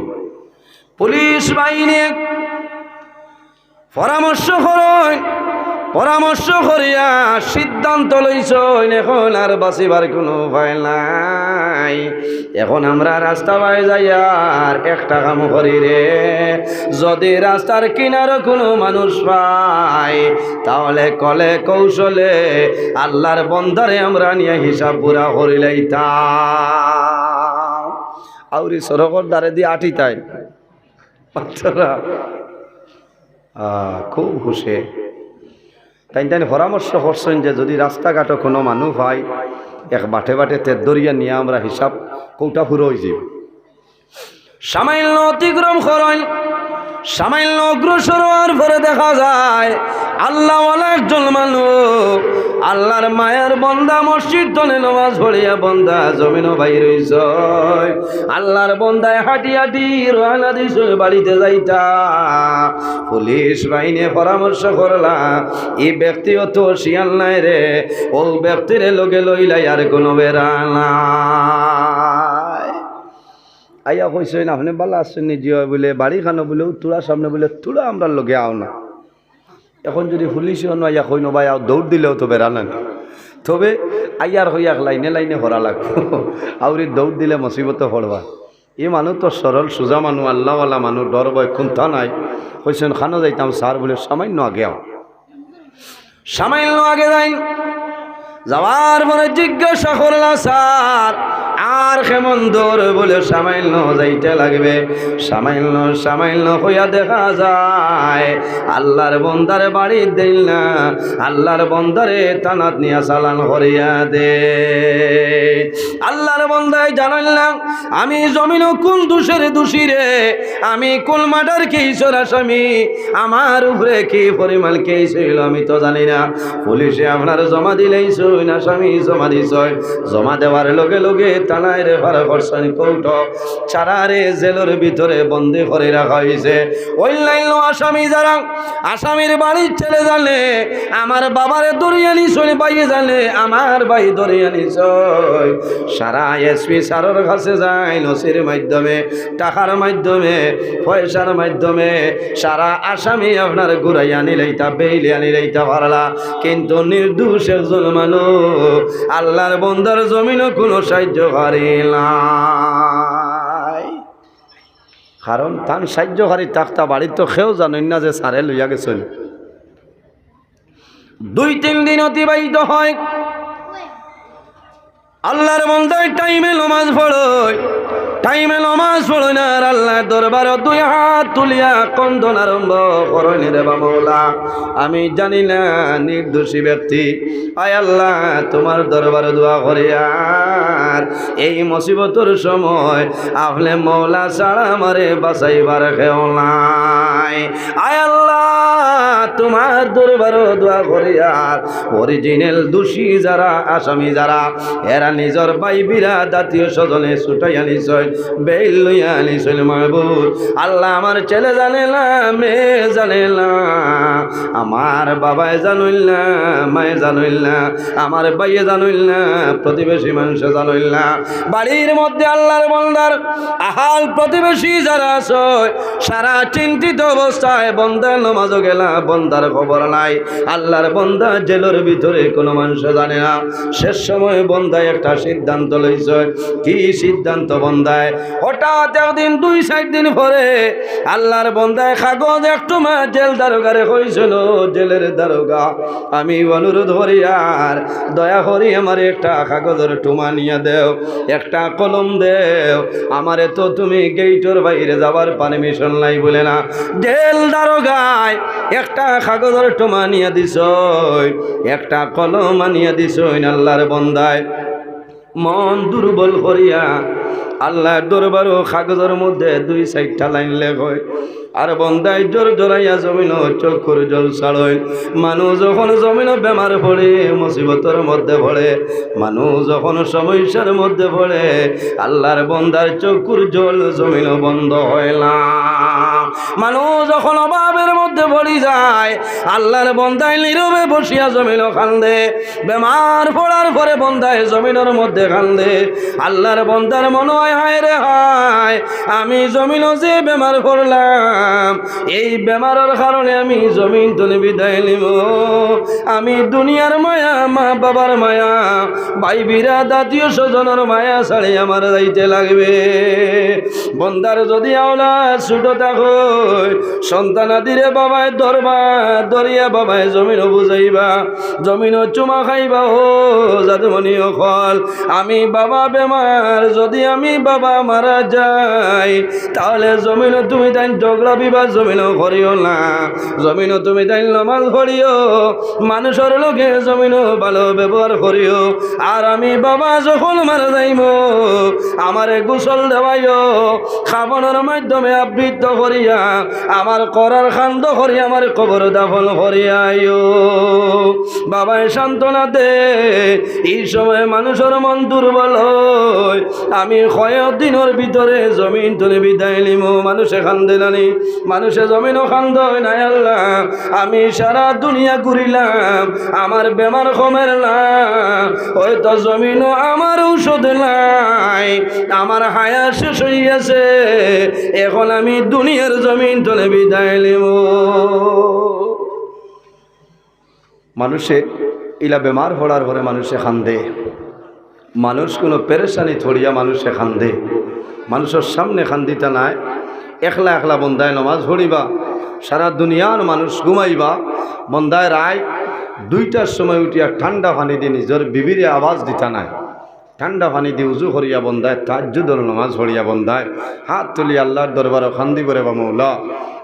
S1: পুলিশ বাহিনী পরামর্শ করিয়া সিদ্ধান্ত লইছেন এখন আর বাঁচিবার কোনো উপায় নাই এখন আমরা রাস্তা বাই যাইয়ার একটা কাম করি রে যদি রাস্তার কিনারও কোনো মানুষ পাই তাহলে কলে কৌশলে আল্লাহর বন্দারে আমরা নিয়ে হিসাব পুরা করি লইতাম আউরি সরকর দ্বারে দিয়ে আটিতাই বাচ্চারা খুব খুশি তাই পরামর্শ করছেন যে যদি রাস্তাঘাটে কোনো মানুষ হয় এক বাটে বাটে তের দরিয়া নিয়ে আমরা হিসাব কৌটা পুরো হয়ে যাব সামান্য অতিক্রম করেন সামান্য অগ্রসর হওয়ার পরে দেখা যায় আল্লাহওয়ালা একজন মানুষ আল্লাহর মায়ের বন্দা মসজিদ তলে নামাজ পড়িয়া বন্দা জমিনও বাইর হইছে আল্লাহর বন্দায় হাঁটি হাঁটি রওনা দিছে বাড়িতে যাইতা পুলিশ বাহিনী পরামর্শ করলা এই ব্যক্তিও তো শিয়াল নাই রে ও ব্যক্তিরে লগে লইলাই আর কোনো বেড়া নাই আইয়া কইছে না আপনি বালা আসছেন নিজে বলে বাড়ি খানো বলে তোরা সামনে বলে তোরা আমরা লগে আও না এখন যদি পুলিশ আইয়া কই নবাই আও দৌড় দিলেও তো বেড়া না তবে আইয়ার হইয়াক লাইনে লাইনে হরা লাগবো আউরি দৌড় দিলে মুসিবতে পড়বা। এই মানুষ তো সরল সোজা মানুষ, আল্লাহওয়ালা মানুষ, ডর ভয় খুন্থা নাই। কইছেন খানো যাইতাম স্যার বলে সামান্য আগে সামান্য আগে যাই। যাওয়ার পরে জিজ্ঞাসা করলা স্যার আর কেমন দূর বলে সামান্য যাইতে লাগবে। সামান্য সামান্য হইয়া দেখা যায় আল্লাহর বন্দারে বাড়ি দিল না, আল্লাহর বন্দারে টানাত নিয়া চালান হরিয়া দে। আল্লাহর বন্দায় জানাইলাম আমি জমিন কোন দোষের দোষী রে, আমি কোন মার্ডার কেসের আসামি, আমার উপরে কি পরিমাণ কেস হইল আমি তো জানি না। পুলিশে আপনার জমা দিলেই সই না, স্বামী জমা দিছ, জমা দেওয়ার লগে লগে থানায় রেফার করছেন কৌট চারারে জেলের ভিতরে বন্দি করে রাখা হয়েছে। অন্যান্য আসামি যারা আসামির বাড়ির ছেলে জানে আমার বাবারে দরিয়া নিছই, বাইয়ে জানে আমার ভাই দরিয়া নিছই। সারা এসপি স্যারের কাছে যায় নসির মাধ্যমে, টাকার মাধ্যমে, পয়সার মাধ্যমে সারা আসামি আপনার ঘুরাইয়া নিলেইতা বেইলিয়া নিলেইতা পারলা। কিন্তু নির্দোষ একজন মানুষ আল্লাহর বন্দার জমিনও কোনো সাহায্য নাই। কারণ তান সাহায্যকারী তাক্তা বাড়ির তো খেয়েও জানেন না যে সারে লইয়া গেছেন। 2-3 দিন অতিবাহিত হয়, আল্লাহর বন্দায় টাইমে নমাজ পড়য়, টাইমে নমাজ পড়য় না আর আল্লাহ দরবার 2 হাত তুলিয়া কন্দন আরম্ভ করেন রে মওলা আমি জানি না নির্দোষী ব্যক্তি, আয় আল্লাহ তোমার দরবারে দোয়া করি আর এই মুসিবতের সময় আপনি মওলা ছাড়া আমারে বাঁচাইবার কেউ নাই। আয় আল্লাহ তোমার দরবারে দোয়া করি আর অরিজিনাল দোষী যারা আসামি যারা এরা নিজর ভাই বিরা জাতীয় স্বজনে ছুটাইয়া নিছয়, বেল লইয়া নিছয় মাহবুব। আল্লাহ আমার ছেলে জানে না, মেয়ে জানে না, আমার বাবায় জানইল না, মায়ে জানইল না, আমার ভাইয়ে জানইল না, প্রতিবেশী মানুষ জানইল না। বাড়ির মধ্যে আল্লাহর বন্দার আহাল প্রতিবেশী যারা আছে সারা চিন্তিত অবস্থায়, বন্দার নামাজও গেলা বন্দার খবর নাই, আল্লাহর বন্দা জেলের ভিতরে কোনো মানুষ জানে না। শেষ সময় বন্দায় একটা সিদ্ধান্ত লইছে। কি সিদ্ধান্ত বন্দায়? হঠাৎ একদিন 2-4 দিন পরে আল্লাহর বন্দায় কাগজ একটু মা জেল দারোগারে কইছিল, জেলের দারোগা আমি অনুরোধ করি আর দয়া করি আমার একটা কাগজের টুমা নিয়ে দেও, একটা কলম দেও, আমারে তো তুমি গেইটের বাইরে যাবার পারমিশন নাই বলে না। জেল দারোগায় একটা কাগজের টুমা নিয়ে দিছ, একটা কলম আনিয়া দিছ। আল্লাহর বন্দায় মন দুর্বল করিয়া আল্লাহর দরবারও কাগজের মধ্যে 2-4টা লাইন লেখয় আর বন্দায় জোর জোরাইয়া জমিন চক্ষুর জল ছাড়য়। মানুষ যখন জমিন বেমার পড়ে, মুসিবতের মধ্যে পড়ে, মানুষ যখন সমস্যার মধ্যে পড়ে, আল্লাহর বন্দার চক্ষুর জল জমিন বন্ধ হয় না। মানুষ যখন অভাবের মধ্যে পড়ে যায়, আল্লাহর বন্দায় নীরবে বসিয়া জমিন কান্দে। বেমার পড়ার পরে বন্দায় জমিনের মধ্যে কান্দে। আল্লাহর বন্দার মনে হয় হায় রে হায়, আমি জমিন যে বেমার পড়লাম, এই বেমারের কারণে আমি জমিন তুলে বিদায় নিব। আমি দুনিয়ার মায়া, মা বাবার মায়া, ভাই বিরা জাতীয় স্বজনের মায়া ছাড়ি আমার যাইতে লাগবে। বন্দার যদি আওলা ছোট থাকো সন্তানাদিরে বাবায় ধরবা, ধরিয়া বাবায় জমিন বুঝাইবা, জমিন চুমা খাইবা। ও জাদুমণিও ফল আমি বাবা বেমার, যদি আমি বাবা মারা যাই তাহলে জমিন তুমি তাই ঝগড়া বিবাদ জমিন করিও না, জমিন তুমি তাই নামাজ পড়িও, মানুষের লোকে জমিন ভালো ব্যবহার করিও। আর আমি বাবা যখন মারা যাইব আমারে গোসল দেওয়াইও, খাবনের মাধ্যমে আবৃত্ত করিয়া আমার করার খান্দ করিয়া আমার কবর দাফন করিয়াইও। বাবায় সান্ত্বনা দে, এই সময় মানুষের মন দুর্বল হয়। আমি কয়েকদিনের ভিতরে জমিন তুলে বিদায় নিব। মানুষে খান্দে নানি, মানুষে জমিনও খান্দ নাই। আল্লাহ আমি সারা দুনিয়া ঘুরিলাম, আমার বেমার কমের না, হয়তো জমিনও আমার ঔষধ নাই, আমার হায়া শেষ হয়ে গেছে, এখন আমি দুনিয়ার জমিন তুলে বিদায় নিব। মানুষে ইলা বেমার হওয়ার পরে মানুষে খান্দে, মানুষ কোনো পেরেশানি থড়িয়া মানুষে খান্দে, মানুষের সামনে খান্দিতা নাই, একলা একলা বন্দায় নমাজ পড়িবা, সারা দুনিয়ার মানুষ ঘুমাইবা, বন্দায় রায় 2টার সময় উঠিয়া ঠান্ডা পানি দিয়ে নিজের বিবিরে আওয়াজ দিতা নাই, ঠান্ডা পানি দিয়ে উজু করিয়া বন্দায় তাহাজ্জুদের নামাজ পড়িয়া বন্দায় হাত তুলি আল্লাহর দরবারে খান্দি করে বা মৌলা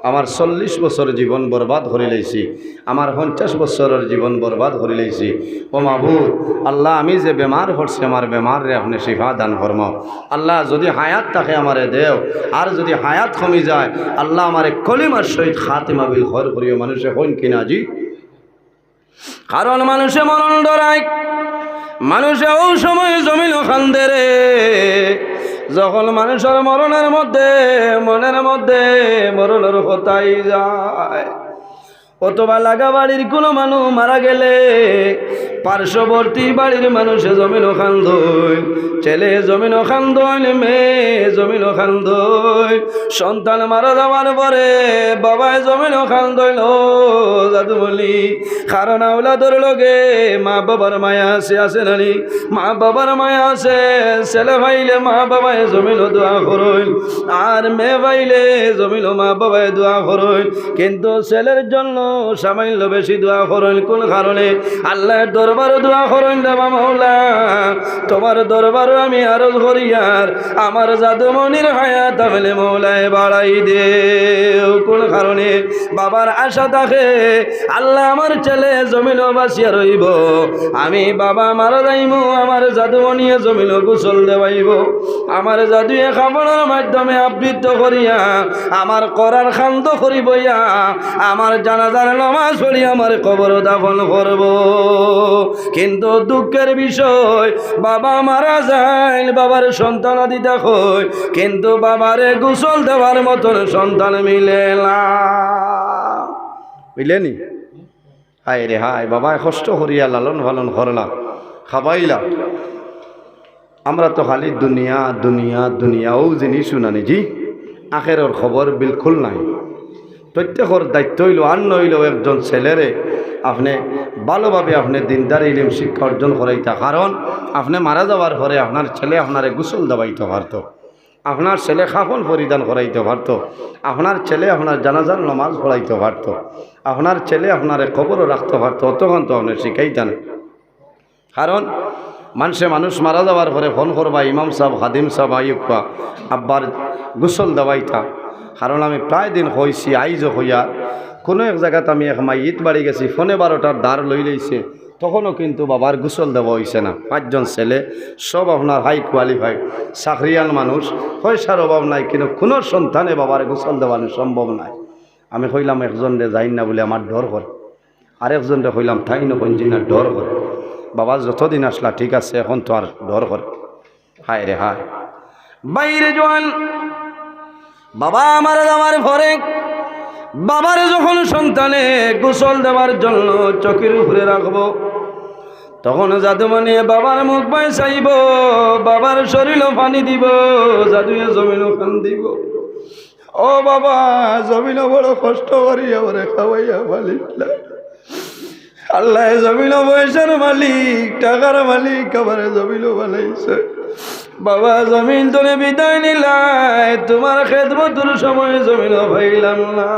S1: আমার 40 বছর জীবন বরবাদ করে লাইছি, আমার 50 বছরের জীবন বরবাদ করে লাইছি। ও মাবুদ আল্লাহ, আমি যে বেমার হচ্ছি আমার বেমার রে আপনি শিফা দান ফরমাও। আল্লাহ যদি হায়াত থাকে আমারে দেও, আর যদি হায়াত কমি যায় আল্লাহ আমারে কলিমার সহিত খাতিমা বিল খৈর করিও। মানুষে হইন কিনা জি? কারণ মানুষে মরণ ডরায়, মানুষে ও সময় জমিন খান্দে রে, যখন মানুষের মরণের মধ্যে মনের মধ্যে মরণের কথাই যায়, অথবা লাগা বাড়ির কোনো মানুষ মারা গেলে পার্শ্ববর্তী বাড়ির মানুষে জমিন খান্দই, ছেলে জমিন খান্দইল, মেয়ে জমিন খান্দইল, সন্তান মারা যাওয়ার পরে বাবায় জমিন খান্দইল জাদু বলি। কারণ আওলাদর লগে মা বাবার মায়া আছে নানি, মা বাবার মায়া আছে, ছেলে ভাইলে মা বাবায় জমিন দোয়া করইল, আর মেয়ে ভাইলে জমিন মা বাবায় দোয়া করইল, কিন্তু ছেলের জন্য সামান্য বেশি দোয়া করইল। কোন কারণে? আল্লাহর দরবারে দোয়া করইল, দেবা মাওলা তোমার দরবারে আমি আরজ করি, আর আমার জাদুমনির হায়াত আমলে মৌলায় বাড়াই দেও। কোন কারণে? বাবার আশা থাকে আল্লাহ আমার ছেলে জমিন বাঁচিয়া রইব, আমি বাবা মারা যাইব, আমার জাদুমনিয়ে জমিন গোসল দেওয়াইব, আমার জাদুয়ে খাবারের মাধ্যমে আবৃত্ত করিয়া আমার করার খান্ত করিবইয়া আমার জানাজার নামাজ পড়ি আমার কবর দাফন করব। কিন্তু দুঃখের বিষয় বাবা মারা যায়, বাবার সন্তান আদি দেখো, কিন্তু বাবারে গোসল দেওয়ার মতন সন্তান মিলে না, বুঝলেনি? হায় রে হায়, বাবা কষ্ট করিয়া লালন পালন করলাম, খাবাইলা, আমরা তো খালি দুনিয়া দুনিয়া দুনিয়াও জিনিস শুনানি জি, আখেরের খবর বিলকুল নাই। প্রত্যেকের দায়িত্ব হইল আর নইল একজন ছেলেরে আপনি ভালোভাবে আপনি দিনদার ইলিম শিক্ষা অর্জন করাইতা, কারণ আপনি মারা যাওয়ার পরে আপনার ছেলে আপনারে গোসল দেওয়াইতে পারত, আপনার ছেলে কাফন পরিধান করাইতে পারত, আপনার ছেলে আপনার জানাজার নামাজ পড়াইতে পারত, আপনার ছেলে আপনারে কবরও রাখতে পারত, তখন তো আপনি শিখাইতেন। কারণ মানুষ মারা যাওয়ার পরে ফোন করবা ইমাম সাহেব খাদিম সাহেব আইবা আব্বার গোসল দেওয়াইতা। কারণ আমি প্রায় দিন হয়েছি আইজও হইয়া কোনো এক জায়গাতে আমি এক মাইয়িত বাড়ি গেছি, ফোনে 12টার দ্বার লই লইছে, তখনও কিন্তু বাবার গোসল দেওয়া হয়েছে না। 5 জন ছেলে, সব আপনার হাই কোয়ালিফাইড চাকরিয়ান মানুষ, পয়সার অভাব নাই, কিন্তু কোনো সন্তানে বাবার গোসল দেওয়ানো সম্ভব নাই। আমি কইলাম একজনরে যাই না বলে আমার ডর করে, আরেকজনরে কইলাম তাই না কইছি না ডর করে, বাবা যতদিন আসলা ঠিক আছে, এখন তো আর ডর করে। হায় রে হায়, বাইরে জোয়ান বাবা মারা যাওয়ার পরে বাবার যখন সন্তানে গোসল দেওয়ার জন্য চকির উপরে রাখবো, তখন জাদুমনি বাবার মুখ পাই চাইব, বাবার শরীরও পানি দিব, জাদুয়ে জমিনও খান দিব। ও বাবা, জমিনও বড় কষ্ট করি আমারে খাওয়াইয়া পালিলা, আল্লাহ জমিনও পয়সার মালিক, টাকার মালিক, আমার জমিনও বানাইছে। বাবা জমিন তোরে বিদায় নিলাই, তোমার খেদমতের সময় জমিনও পাইলাম না।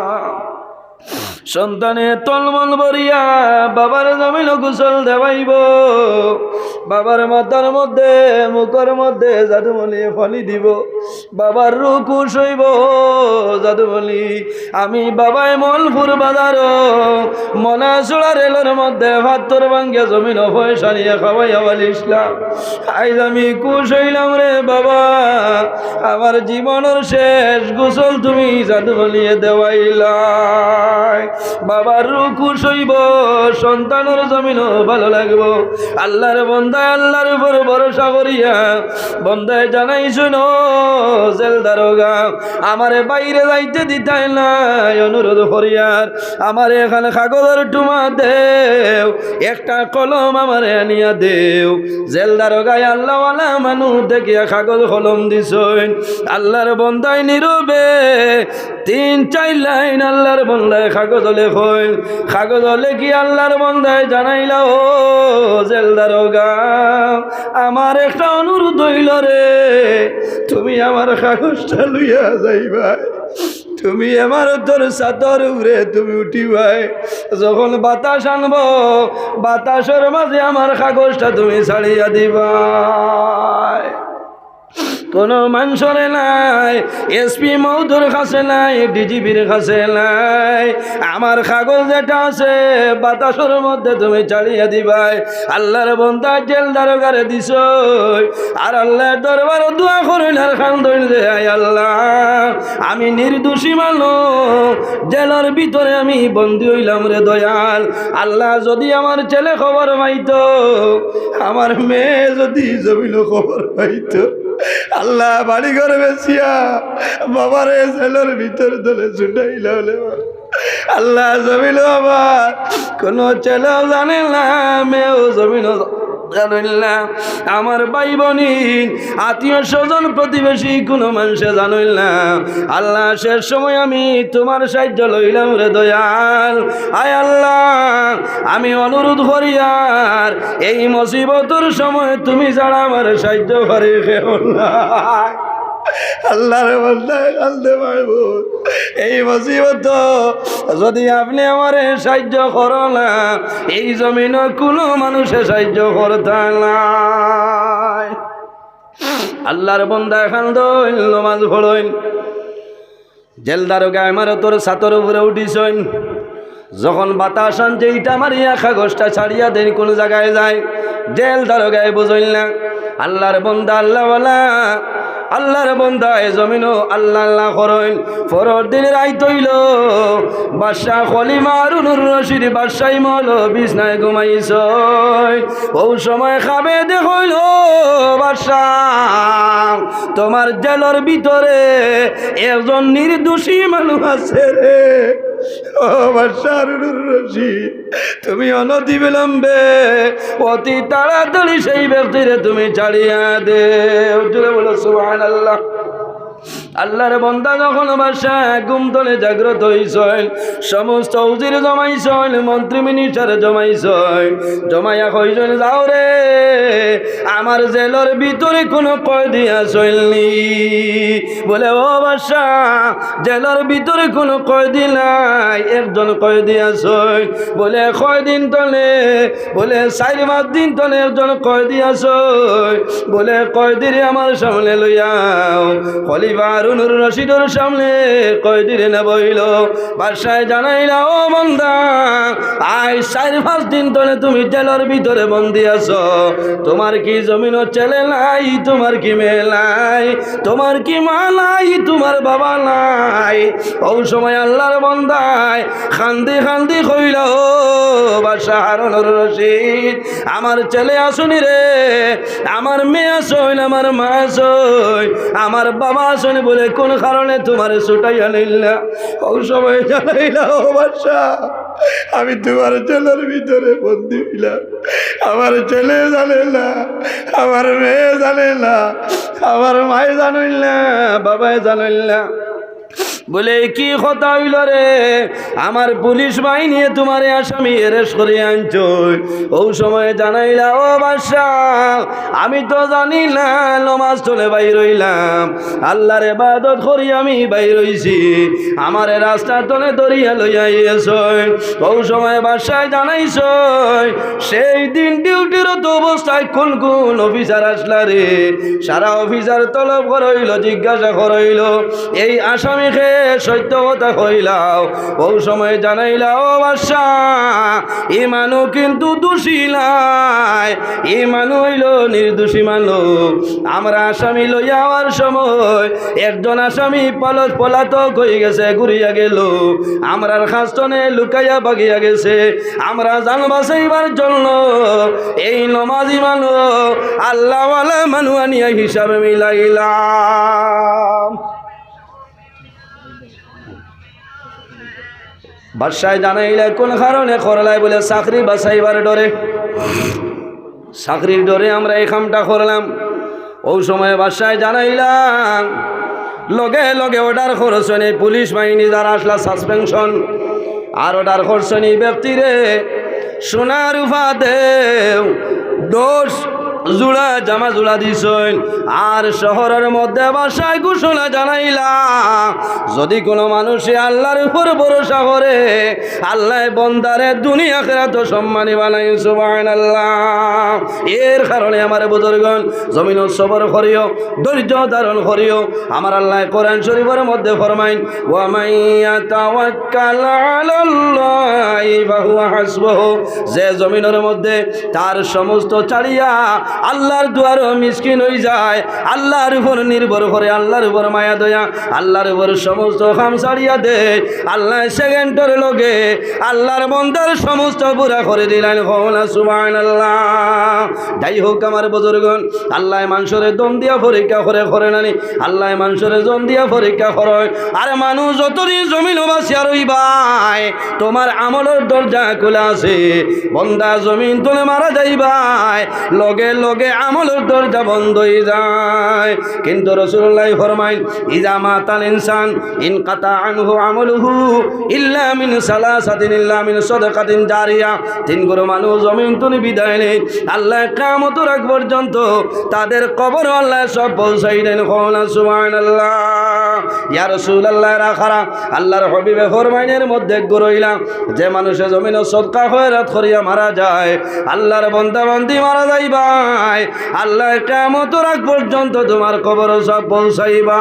S1: সন্তানে তলমল বরিয়া বাবার জমিন গোসল দেওয়াইব, বাবার মাথার মধ্যে মুখের মধ্যে জাদুমলি ফলি দিব, বাবার রূহ খুশ হইব। জাদুমলি আমি বাবায় মলপুর বাজার মনাচুড়া রেলের মধ্যে ভাতর ভাঙ্গে জমিন পয়সা নিয়ে খাওয়াইয়া বলিসলাম, আইজ আমি খুশ হইলাম রে বাবা, আমার জীবনের শেষ গোসল তুমি জাদুমলিয়ে দেওয়াইলাই। বাবার রূহ খুশ হইব, সন্তানের জমিনও ভালো লাগবো। আল্লাহর বন্দায় আল্লাহর উপর ভরসা করিয়া বন্দায় জানাই শুনো জেল দারোগা আমারে বাইরে যাইতে দিতাই নাই, অনুরোধ করিয়ার আমারে এখানে কাগজের টুমা দেও, একটা কলম আমারে আনিয়া দেও। জেল দারোগায় আল্লাহওয়ালা মানুষ দেখিয়া কাগজ কলম দিছইন, আল্লাহর বন্দায় নীরবে 3-4 লাইন আল্লাহর বন্দায় ওগুলাই কাগজ লেখইন। কাগজ লেখি আল্লাহর বন্দায় জানাইলা, ও জেল দারোগা, আমার একটা অনুরোধ হইল রে, তুমি আমার কাগজটা লইয়া যাইবা, তুমি আমার তোর ছাতর উপরে তুমি উঠিবাই, যখন বাতাস আনবো বাতাসের মাঝে আমার কাগজটা তুমি ছাড়িয়া দিবা। কোনো মানুষরে নাই, এসপি মহোদয়ের কাছে নাই, ডিজিপির কাছে নাই, আমার কাগজ যেটা আছে বাতাসের মধ্যে তুমি চালিয়ে দিবাই। আল্লাহর বন্দা জেল দারোগারে দিছ, আর আল্লাহর দরবারে দোয়া করিল আর খান ধইল যে আয় আল্লাহ, আমি নির্দোষী মানুষ, জেলের ভিতরে আমি বন্দী হইলাম রে দয়াল। আল্লাহ যদি আমার ছেলে খবর পাইতো, আমার মেয়ে যদি জমিল খবর পাইতো, আল্লাহ বাড়ি ঘরে বেশিয়া বাবারে জেলের ভিতর দলে ছুটাইল। আল্লাহ জমিল আমার কোনো ছেলেও জানে না, মেয়েও জমিল জানেন না, আমার ভাই বোনিন আত্মীয় স্বজন প্রতিবেশী কোনো মানুষে জানেন না। আল্লাহ শেষ সময় আমি তোমার সাহায্য লইলাম রে দয়াল। আয় আল্লাহ, আমি অনুরোধ করি আর এই মুসিবতের সময় তুমি ছাড়া আমার সাহায্য করে কেউ নাই। আল্লাহর বন্দায় কাঁদতে পারবো, এই মুসিবত যদি আপনি আমার সাহায্য করো না, এই জমিন কোনো মানুষে সাহায্য করতে নাই। আল্লাহর বন্দায় কাঁদইন, নামাজ পড়ইন। জেল দারোগা আমার তোর ছাতর উপরে উঠিছইন, যখন বাতাস আনছে ইটা মারিয়া কাগজটা ছাড়িয়া দেন কোন জায়গায় যায়, জেল দারোগায় বুঝইল না। আল্লাহর বন্দা আল্লাহ বলা, আল্লাহর বন্দা এ জমিনও আল্লাহ আল্লাহ করেন। পরের দিন রাইত হইল, বাদশাহ খলিফা হারুনুর রশিদ বাদশাহী মহল বিছনায় ঘুমাইছ। ও সময় খাবে দেখইল বাদশাহ, তোমার জেলের ভিতরে একজন নির্দোষী মানুষ আছে রে। ও বাদশাহ হারুনুর রশিদ, তুমি অনতি বিলম্বে অতি তাড়াতাড়ি সেই ব্যক্তিরে তুমি ছাড়িয়া দে। বলো সুবহানাল্লাহ। আল্লাহর বন্দা যখন বাদশাহ ঘুমতলে জাগ্রত হইছেন, সমস্ত উজির জমাইছেন, মন্ত্রী মিনিস্টার জমাইছেন, জমাইয়া কইছেন যাও রে, আমার জেলের ভিতরে কোনো কয়েদি আসেননি। বলে ও বাদশাহ, জেলের ভিতরে কোনো কয়েদি নাই, একজন কয়েদি আছেন। বলে কয়দিন তলে? বলে 4-5 দিন তলে একজন কয়েদি আছেন। বলে কয়েদিরে আমার সামনে লইয়াও। খলিফা হারুনুর রশিদের সামনে কয়েদিরে না বইল। বাদশাহ জানাইলা, ও বান্দা, আজ 4-5 দিন ধরে তুমি জেলের ভিতরে বন্দি আছো, তোমার কি জমিন ছেলে নাই, তোমার কি মেয়ে নাই, তোমার কি মা নাই, তোমার বাবা নাই। ও সময় আল্লাহর বান্দায় খান্দি খান্দি কইল, ও বাদশাহ হারুনুর রশিদ, আমার ছেলে আসুনি রে, আমার মেয়ে আসুন, আমার মা আসুন, আমার বাবা আসুন। বলে কোন কারণে তোমার ছুটাইয়া নিলা? ও সময় জানাইলা, ও বাদশাহ, আমি তোমার ছেলের ভিতরে বন্দি হইলাম, আমার ছেলে জানে না, আমার মেয়ে জানে না, আমার মায়ে জানিল না, বাবাই জানিল না। বলে কি কথা হইল রে? আমার পুলিশ বাহিনী তোমার আসামি এরেস্ট করে আনছ। ও সময় জানাইলা, ও বাদশাহ, আমি তো জানি না, নমাজ চলে বাইর হইলাম, আল্লাহর ইবাদত করি আমি বাইর হইছি, আমার রাস্তা তলে দরিয়া লইয়া এস। ও সময় বাদশাহ জানাইছ, সেই দিন ডিউটিরত অবস্থায় কোন কোন অফিসার আসলা রে? সারা অফিসার তলব করইল, জিজ্ঞাসা করইল, এই আসামিকে সত্য কথা কইলাও। ও সময় জানাইলা, ও বাদশাহ, এই মানুষ কিন্তু দোষী নাই, এই মানুষ হইল নির্দোষী মানুষ। আমরা আসামি লইয়া যাওয়ার সময় একজন আসামি পলাতক হয়ে গেছে, ঘুরিয়া গেল, আমরার খাস্তনে লুকাইয়া বাগিয়া গেছে। আমরা জান বাঁচাইবার জন্য এই নমাজি মানুষ, আল্লাহওয়ালা মানুষ আনিয়া হিসাবে মিলাইলাম। বাদশাহ জানাইলে কোন কারণে করলাই? বলে চাকরি বাঁচাইবার ডরে, চাকরির ডরে আমরা এই কামটা করলাম। ওই সময় বাদশাহ জানাইলাম, লগে লগে অর্ডার করছেন এই পুলিশ বাহিনী যারা আসলা সাসপেনশন, আর অর্ডার করছেন এই ব্যক্তিরে সোনার রূপা দেও 10 জোড়া জামা জোড়া দিছেন আর শহরের মধ্যে বাসায় ঘোষণা জানাইলা যদি কোনো মানুষে আল্লাহর উপর ভরসা করে আল্লাহ বন্দারে দুনিয়া আখিরাত সম্মানী বানাই সুবহানাল্লাহ। এর কারণে আমার বুজুর্গণ জমিন সবর করিও, ধৈর্য ধারণ করিও। আমার আল্লাহ কোরআন শরীফের মধ্যে ফরমাইন ওয়া মাইয়া তাওয়াক্কাল আলাল্লাহি ফাহুয়া হাসবুহু, যে জমিনের মধ্যে তার সমস্ত ছাড়িয়া আল্লাহর দুয়ারও মিসকিন হয়ে যায়, আল্লাহর উপর নির্ভর করে, আল্লাহর উপর মায়া দয়া, আল্লাহর উপর সমস্ত কাম ছাড়িয়া দেয়, আল্লাহ সেকেন্ডের লগে আল্লাহর বন্দার সমস্ত পুরা করে দিলেন। সুবহানাল্লাহ। যাই হোক আমার বুজুর্গণ, আল্লাহ মানুষের দম দিয়া পরীক্ষা করে নানি, আল্লাহ মানুষের দম দিয়া পরীক্ষা করে। আরে মানুষ যতদিন জমিন বাসিয়া রইবাই তোমার আমলের দরজা খোলা আছে, বন্দা জমিন তুলে মারা যাইবাই লগে লগে আমলের দরজা বন্ধ হয়ে যায়। কিন্তু রাসূলুল্লাহ ফরমাইন ইজা মাতাল ইনসান ইনকাতা আনহু আমলুহু ইল্লা মিন সালাসাতিন ইল্লা মিন সাদাকাতিন জারিয়া, 3 গুরু মানুষ জমিন তুলে বিদায় নেই, আল্লাহ কিয়ামত রাখ পর্যন্ত তাদের কবর আল্লাহ সব পৌঁছাই দেন। সুবহানাল্লাহ। ইয়া রাসূলুল্লাহ রাখারা আল্লাহর হাবিবে ফরমাইনের মধ্যে গরইলাম যে মানুষে জমিন সদকা খয়রাত করিয়া মারা যায়, আল্লাহর বান্দা বান্দি মারা যাইবাই আল্লাহ কিয়ামত রাখ পর্যন্ত তোমার কবর সব পৌঁছাইবা।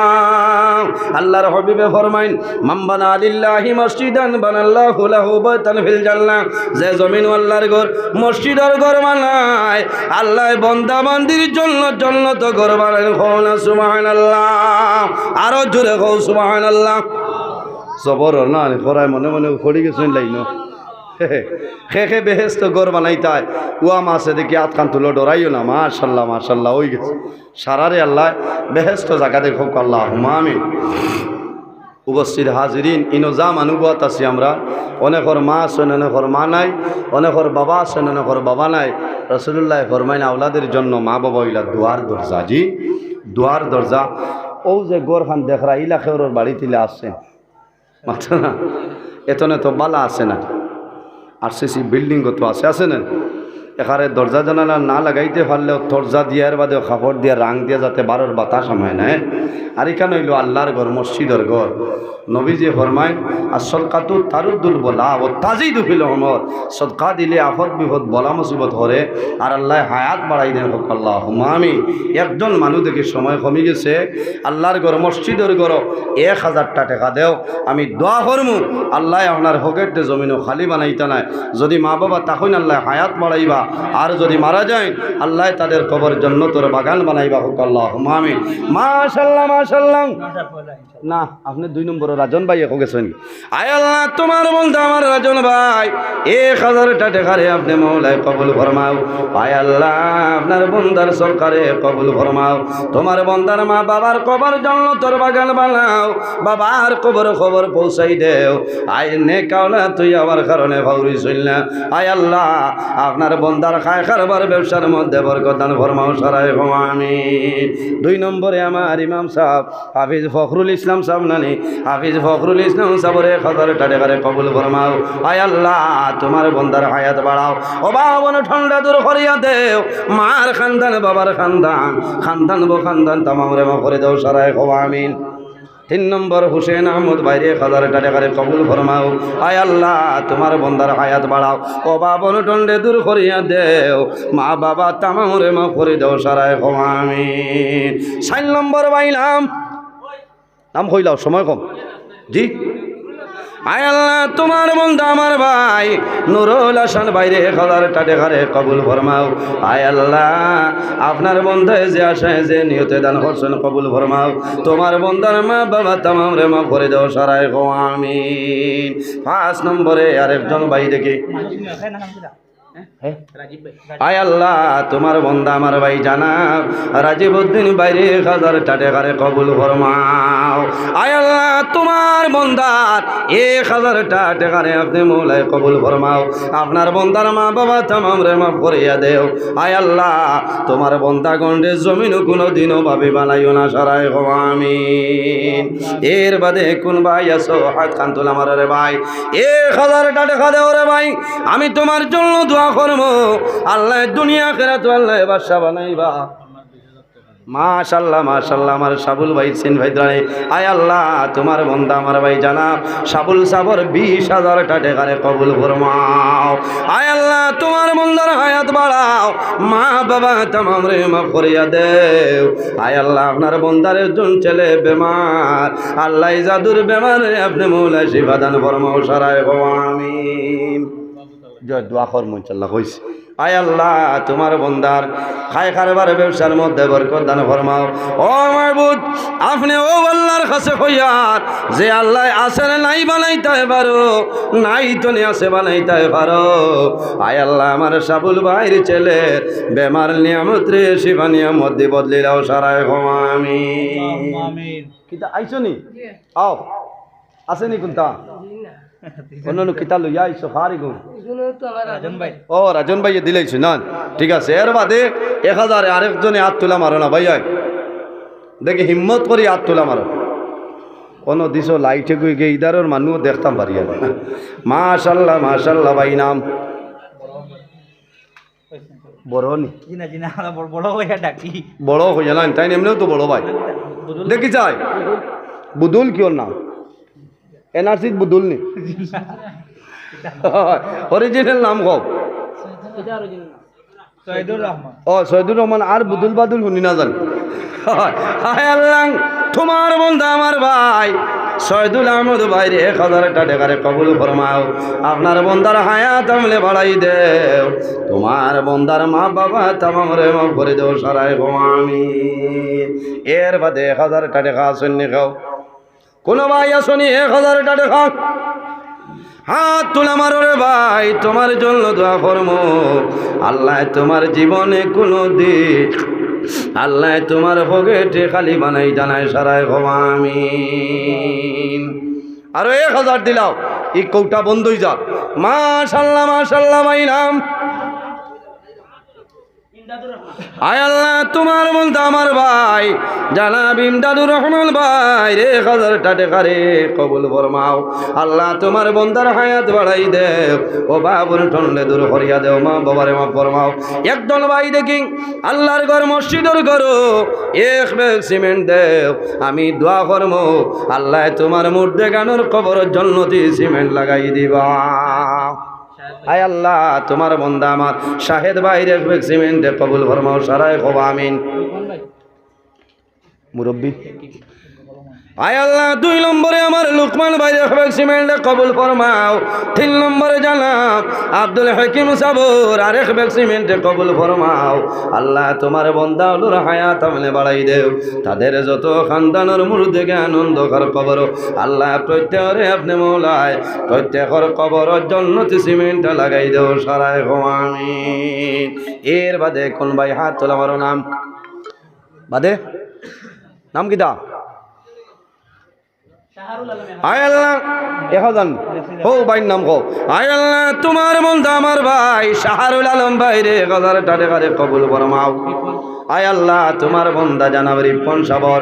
S1: আল্লাহর হাবিবে ফরমাইন মান বানা লিল্লাহি মসজিদান বানাল্লাহু লাহু বাইতান ফিল জান্নাহ, যে জমিন আল্লাহর ঘর মসজিদের ঘর বানায় আল্লাহ বান্দা বান্দির জন্য জান্নাত ঘর বানায়। সুবহানাল্লাহ। আরো জোরে কও সুবহানাল্লাহ। সবর না করায় মনে মনে পড়ে গেছেন লাইন খে বেহেস্ত গর বানাইতায় উয়া মাসে দেখি আতখান তুলো ডরাইও না। মাশাল্লাহ মাশাল্লাহ হয়ে গেছে সারারে আল্লাহ বেহেস্ত জায়গা দেখো আল্লাহ আমিন। উপস্থিত হাজিরিন ইনো যা মানুষত আছি আমরা, অনেকর মা আছেন অনেকর মা নাই, অনেকর বাবা আছেন অনেকর বাবা নাই। রাসূলুল্লাহ ফরমাইন আওলাদের জন্য মা বাবা ইলা দুয়ার দরজা, জি দুয়ার দরজা। ও যে গড় খান দেখরা ইলা খেওর বাড়ি তিলে আসছে মাথা না, এতনে তো বালা আছে না, আরসিসি বিল্ডিং তো আছে না, এখানে দরজা জানালা না লাগাইতে পারলেও দরজা দিয়ার বাদে কাপড় দিয়ে রাং দিয়ে যাতে বারোর বাতাস আমায় না। আর এখানে হইল আল্লাহর ঘর মসজিদের ঘর। নবীজি ফরমাইন আসল কাতু তারুদ্দুল বলা ও তাজি দুফিল হমর, সদকা দিলে আফত বিপদ বলা মুসিবত করে আর আল্লাহ হায়াত বাড়াই দেন হোক আল্লাহ আমি। একজন মানুষ দেখি সময় কমে গেছে, আল্লাহর ঘর মসজিদের ঘর 1000 টাকা দেও, আমি দোয়া করমু আল্লাহ আপনার হকেটে জমিনও খালি বানাইতে নাই। যদি মা বাবা তখন আল্লাহ হায়াত বাড়াইবা, আর যদি মারা যায় আল্লাহ তাদের কবর জান্নাতের বাগান বানাইবা হোক আল্লাহ আমি। মাশাআল্লাহ মাশাআল্লাহ। না আপনি 2 নম্বর রাজন ভাই এখন গেছেন। আয় আল্লাহ তোমার বন্ধু আমার রাজন ভাই 1000 টাকা রে আপনি মওলাই কবুল ফরমাও। আয় আল্লাহ আপনার বন্দার সরকারে কবুল ফরমাও। তোমার বন্দার মা বাবার কবর জান্নাতের বাগান বানাও, বাবার কবর খবর পৌঁছাই দেও। আয় নেক আওলাদ তুই আমার কারণে ভাউরি চলনা। আয় আল্লাহ আপনার বন্দার খায় কারবার ব্যবসার মধ্যে বরকত দান ফরমাও সারাই আমিন। 2 নম্বরে আমার ইমাম সাহেব হাফিজ ফখরুল ইসলাম সাহেব নানি, হাফিজ ফখরুল ইসলাম সাহেবের 1000 টাকা কবুল ফরমাও। আয় আল্লাহ তোমার বন্দার হায়াত বাড়াও, ও বাবন ঠান্ডা দূর করিয়া দেও। মার খানদান বাবার খানদান খানদান বো খানদান তামাম রে মা করে দাও সারাই আমিন। 3 নম্বর হুসেন আহমদ বাইরে 1000 টাকা কবুল ফরমাও। আয় আল্লাহ তোমার বন্দার হায়াত বাড়াও, ও বাবন ঠান্ডা দূর করিয়া দেও। মা বাবা তামাম রে মা করে দাও সারাই আমিন। 4 নম্বর বাইলাম নাম কইলাও সময় কম জি। আয় আল্লাহ তোমার বন্ধু আমার ভাই নুরুল হাসান বাইরে 1000 টাকা কবুল ফরমাও। আয় আল্লাহ আপনার বন্ধু যে আশায় যে নিয়তে দান করছেন কবুল ফরমাও। তোমার বন্ধার মা বাবা তামাম রে মা করে দাও সারাই আমিন। 5 নম্বরে আরেকজন ভাই দেখি। আয় আল্লাহ তোমার বন্দা আমার ভাই জানাব রাজীব উদ্দিন বাইরে 1000 টাকা কবুল ফরমাও। আয় আল্লাহ তোমার বন্দার 1000 টাকারে আপনি মৌলায় কবুল ফরমাও আপনার বন্দার মা বাবা তামাম রে মাফ করিয়া দেও আয় আল্লাহ তোমার বন্দা গন্ডে জমিন কোনো দিনও ভাবে বানাইও না সারাই গো আমিন এর বাদে কোন ভাই আছো হাত কান তোলা আমার রে ভাই 1000 টাকা দেও রে ভাই আমি তোমার জন্য দোয়া করবো আল্লাহ দুনিয়া আখিরাত আল্লাহ বাদশা বানাইবা মাশাআল্লাহ মাশাআল্লাহ আমার সাবুল ভাই সিন ভাই দাঁড়ে আয় আল্লাহ তোমার বন্দা আমার ভাই জানাব সাবুল সাবর 20,000 টাকারে কবুল ফরমাও আয় আল্লাহ তোমার বন্দার হায়াত বাড়াও মা বাবা তামাম রে মাফ করিয়া দেও আয় আল্লাহ আপনার বন্দার একজন ছেলে বেমার আল্লাহ জাদুর বেমারে আপনি মৌলা শিফা দান ফরমাও সারায় গো আমিন জয় দোয়া করমু ইনশাআল্লাহ কইছি আয় আল্লাহ তোমার বন্দার খায় কারবার ব্যবসার মধ্যে বরকত দান ফরমাও ও মাহবুব আপনি ও আল্লাহর কাছে কইয়ার যে আল্লাহ আসেন নাই বানাইতে পারো নাই তো নি আছে বানাইতে পারো আয় আল্লাহ আমার সাবুল ভাইয়ের ছেলে বেমার নিয়ামত রে শিফা নিয়ামত দি বদলি দাও সারায় গো আমিন কিতা আইছনি আও আসেনি কোনটা অন্য কিতা লইয়া আইছো ফারি গো ও রাজন ভাই দিলাইছো না ঠিক আছে এর বাদে 1000 আরেকজনে হাত তোলা মারো না ভাই দেখি হিম্মত করি হাত তোলা মারো কোন দিছ লাইটে গই গে ইদারের মানুষ দেখতাম পারি না মাশাআল্লাহ মাশাআল্লাহ ভাই নাম বড় নি বড় হইয়া না তাই এমনিও তো বড় ভাই দেখি চাই বুদুল কি ওর নাম এনআরসি বুদুল নি অরিজিনাল নাম কও সৈয়দুর রহমান আর বুদুল বাদুল শুনি না জান হায় আল্লাহ তোমার বন্ধু আমার ভাই সৈয়দুল আহমদ ভাইরে 1000 টাকারে কবুল ফরমাও আপনার বন্দার হায়াত আমলে বাড়াই দেও তোমার বন্দার মা বাবা তামাম রে মাফ করে দেও সারায় গো আমিন এর বাদে 1000 টাকা শুনি খাও কোন ভাই আসনি 1000 টাকা হাত তোলা মারো রে ভাই তোমার জন্য দোয়া করমু আল্লাহ তোমার জীবনে কোনো দিক আল্লাহ তোমার পকেটে খালি বানাই জানাই সারায় গো আমিন আরো 1000 দিলাও এই কৌটা বন্ধ হই যা মাশাআল্লাহ মাশাআল্লাহ ভাই নাম আয় আল্লাহ তোমার বন্ধু আমার ভাই জানাব ইমদাদুর রহমান ভাই রে 1000 টাকা রে কবুল ফরমাও আল্লাহ তোমার বন্দার হায়াত বাড়াই দেও ও বাবুর ঠন্ডে দূর করিয়া দেও মা বাবারে মাফ ফরমাও একদল ভাই দেখি আল্লাহর ঘর মসজিদের ঘর এক ব্যাগ সিমেন্ট দেও আমি দোয়া করমু আল্লাহ তোমার মুর্দে গানোর কবরের জন্নতি সিমেন্ট লাগাই দিবা আয় আল্লাহ তোমার বন্দা আমার শাহেদ ভাইরে সিমেন্টে কবুল ফরমাও সারায় গো আমিন মুরব্বি আয় আল্লাহ 2 নম্বরে আমার লুকমান ভাইরে সিমেন্টে কবুল ফরমাও 3 নম্বরে জানাব আব্দুল হাকিম সাবুর আরেক সিমেন্টে কবুল ফরমাও আল্লাহ তোমার বন্দা ওর হায়াত আমলে বাড়াই দেও তাদের যত খানদানের মুর্দে আনন্দ কর কবর আল্লাহ প্রত্যেকরে আপনি মৌলায় প্রত্যেকর কবরের জন্নতি সিমেন্ট লাগাই দেও সারায় গো আমিন এর বাদে কোন ভাই হাত তোলা মারো নাম বাদে নাম কিটা আয় আল্লাহ 1000 ও ভাইয়ের নাম কও আয় আল্লাহ তোমার বন্ধু আমার ভাই শাহরুল আলম ভাই রে 1000 টাকা রে কবুল ফরমাও আয় আল্লাহ তোমার বন্দা জানাব রিপন সাবর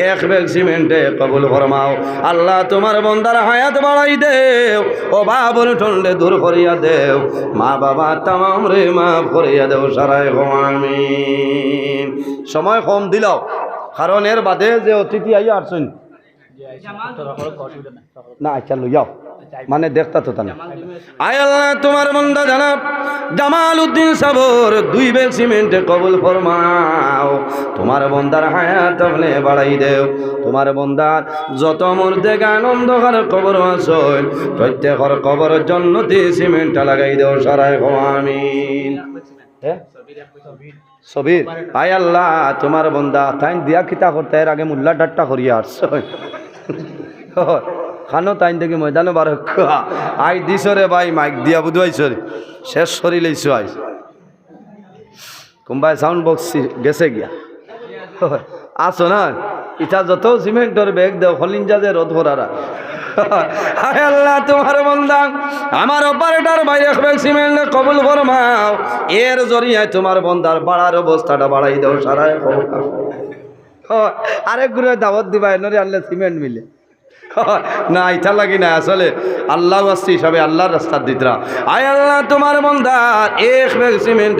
S1: এক ব্যাগ সিমেন্টে কবুল ফরমাও আল্লাহ তোমার বন্দার হায়াত বাড়াই দেও ও বাবুর ঠন্ডে দূর করিয়া দেও মা বাবা তামাম রে মাফ করিয়া দেও সারায় গো আমিন সময় কম দিলাও কারণ এর বাদে যে অতিথি আইয়া আসছেন না আচ্ছা লইয়াও মানে দেখতা তো না আয় আল্লাহ তোমার বন্দা জানাব জামাল উদ্দিন সাবর 2 ব্যাগ সিমেন্টে কবুল ফরমাও তোমার বন্দার হায়াত আপনি বাড়াই দেও তোমার বন্দার যত মুর্দে আনন্দ কর কবর আসল প্রত্যেকর কবরের জন্নতি সিমেন্ট লাগাই দেও সারায় গো আমিন সবির আয় আল্লাহ তোমার বন্দা তাই দিয়া খিতা করতে এর আগে মুল্লা ডাট্টা করিয়া আসছ খানো তাই দেখি ময়দানো বার আই দিছরে ভাই মাইক দিয়া বুধবাইছ শেষ সরি লইছ আইস কোনবাই সাউন্ড বক্স গেছে গিয়া আসো না ইটা যত সিমেন্টর ব্যাগ দেও হলিঞ্জা যে রোদ ভরারা হায় আল্লাহ তোমার বন্দা আমার অপারেটর ভাই এক ব্যাগ সিমেন্ট কবুল ফরমাও এর জরিয়ায় তোমার বন্দার বাড়ার অবস্থাটা বাড়াই দাও সারা আরেক গুলো দাওয়াত দিবা এনরে আনলে সিমেন্ট মিলে না ইটা লাগি না আসলে আল্লাহ আসছি হিসাবে আল্লাহর রাস্তার দিতরা আয় আল্লাহ তোমার বন্দার এক ব্যাগ সিমেন্ট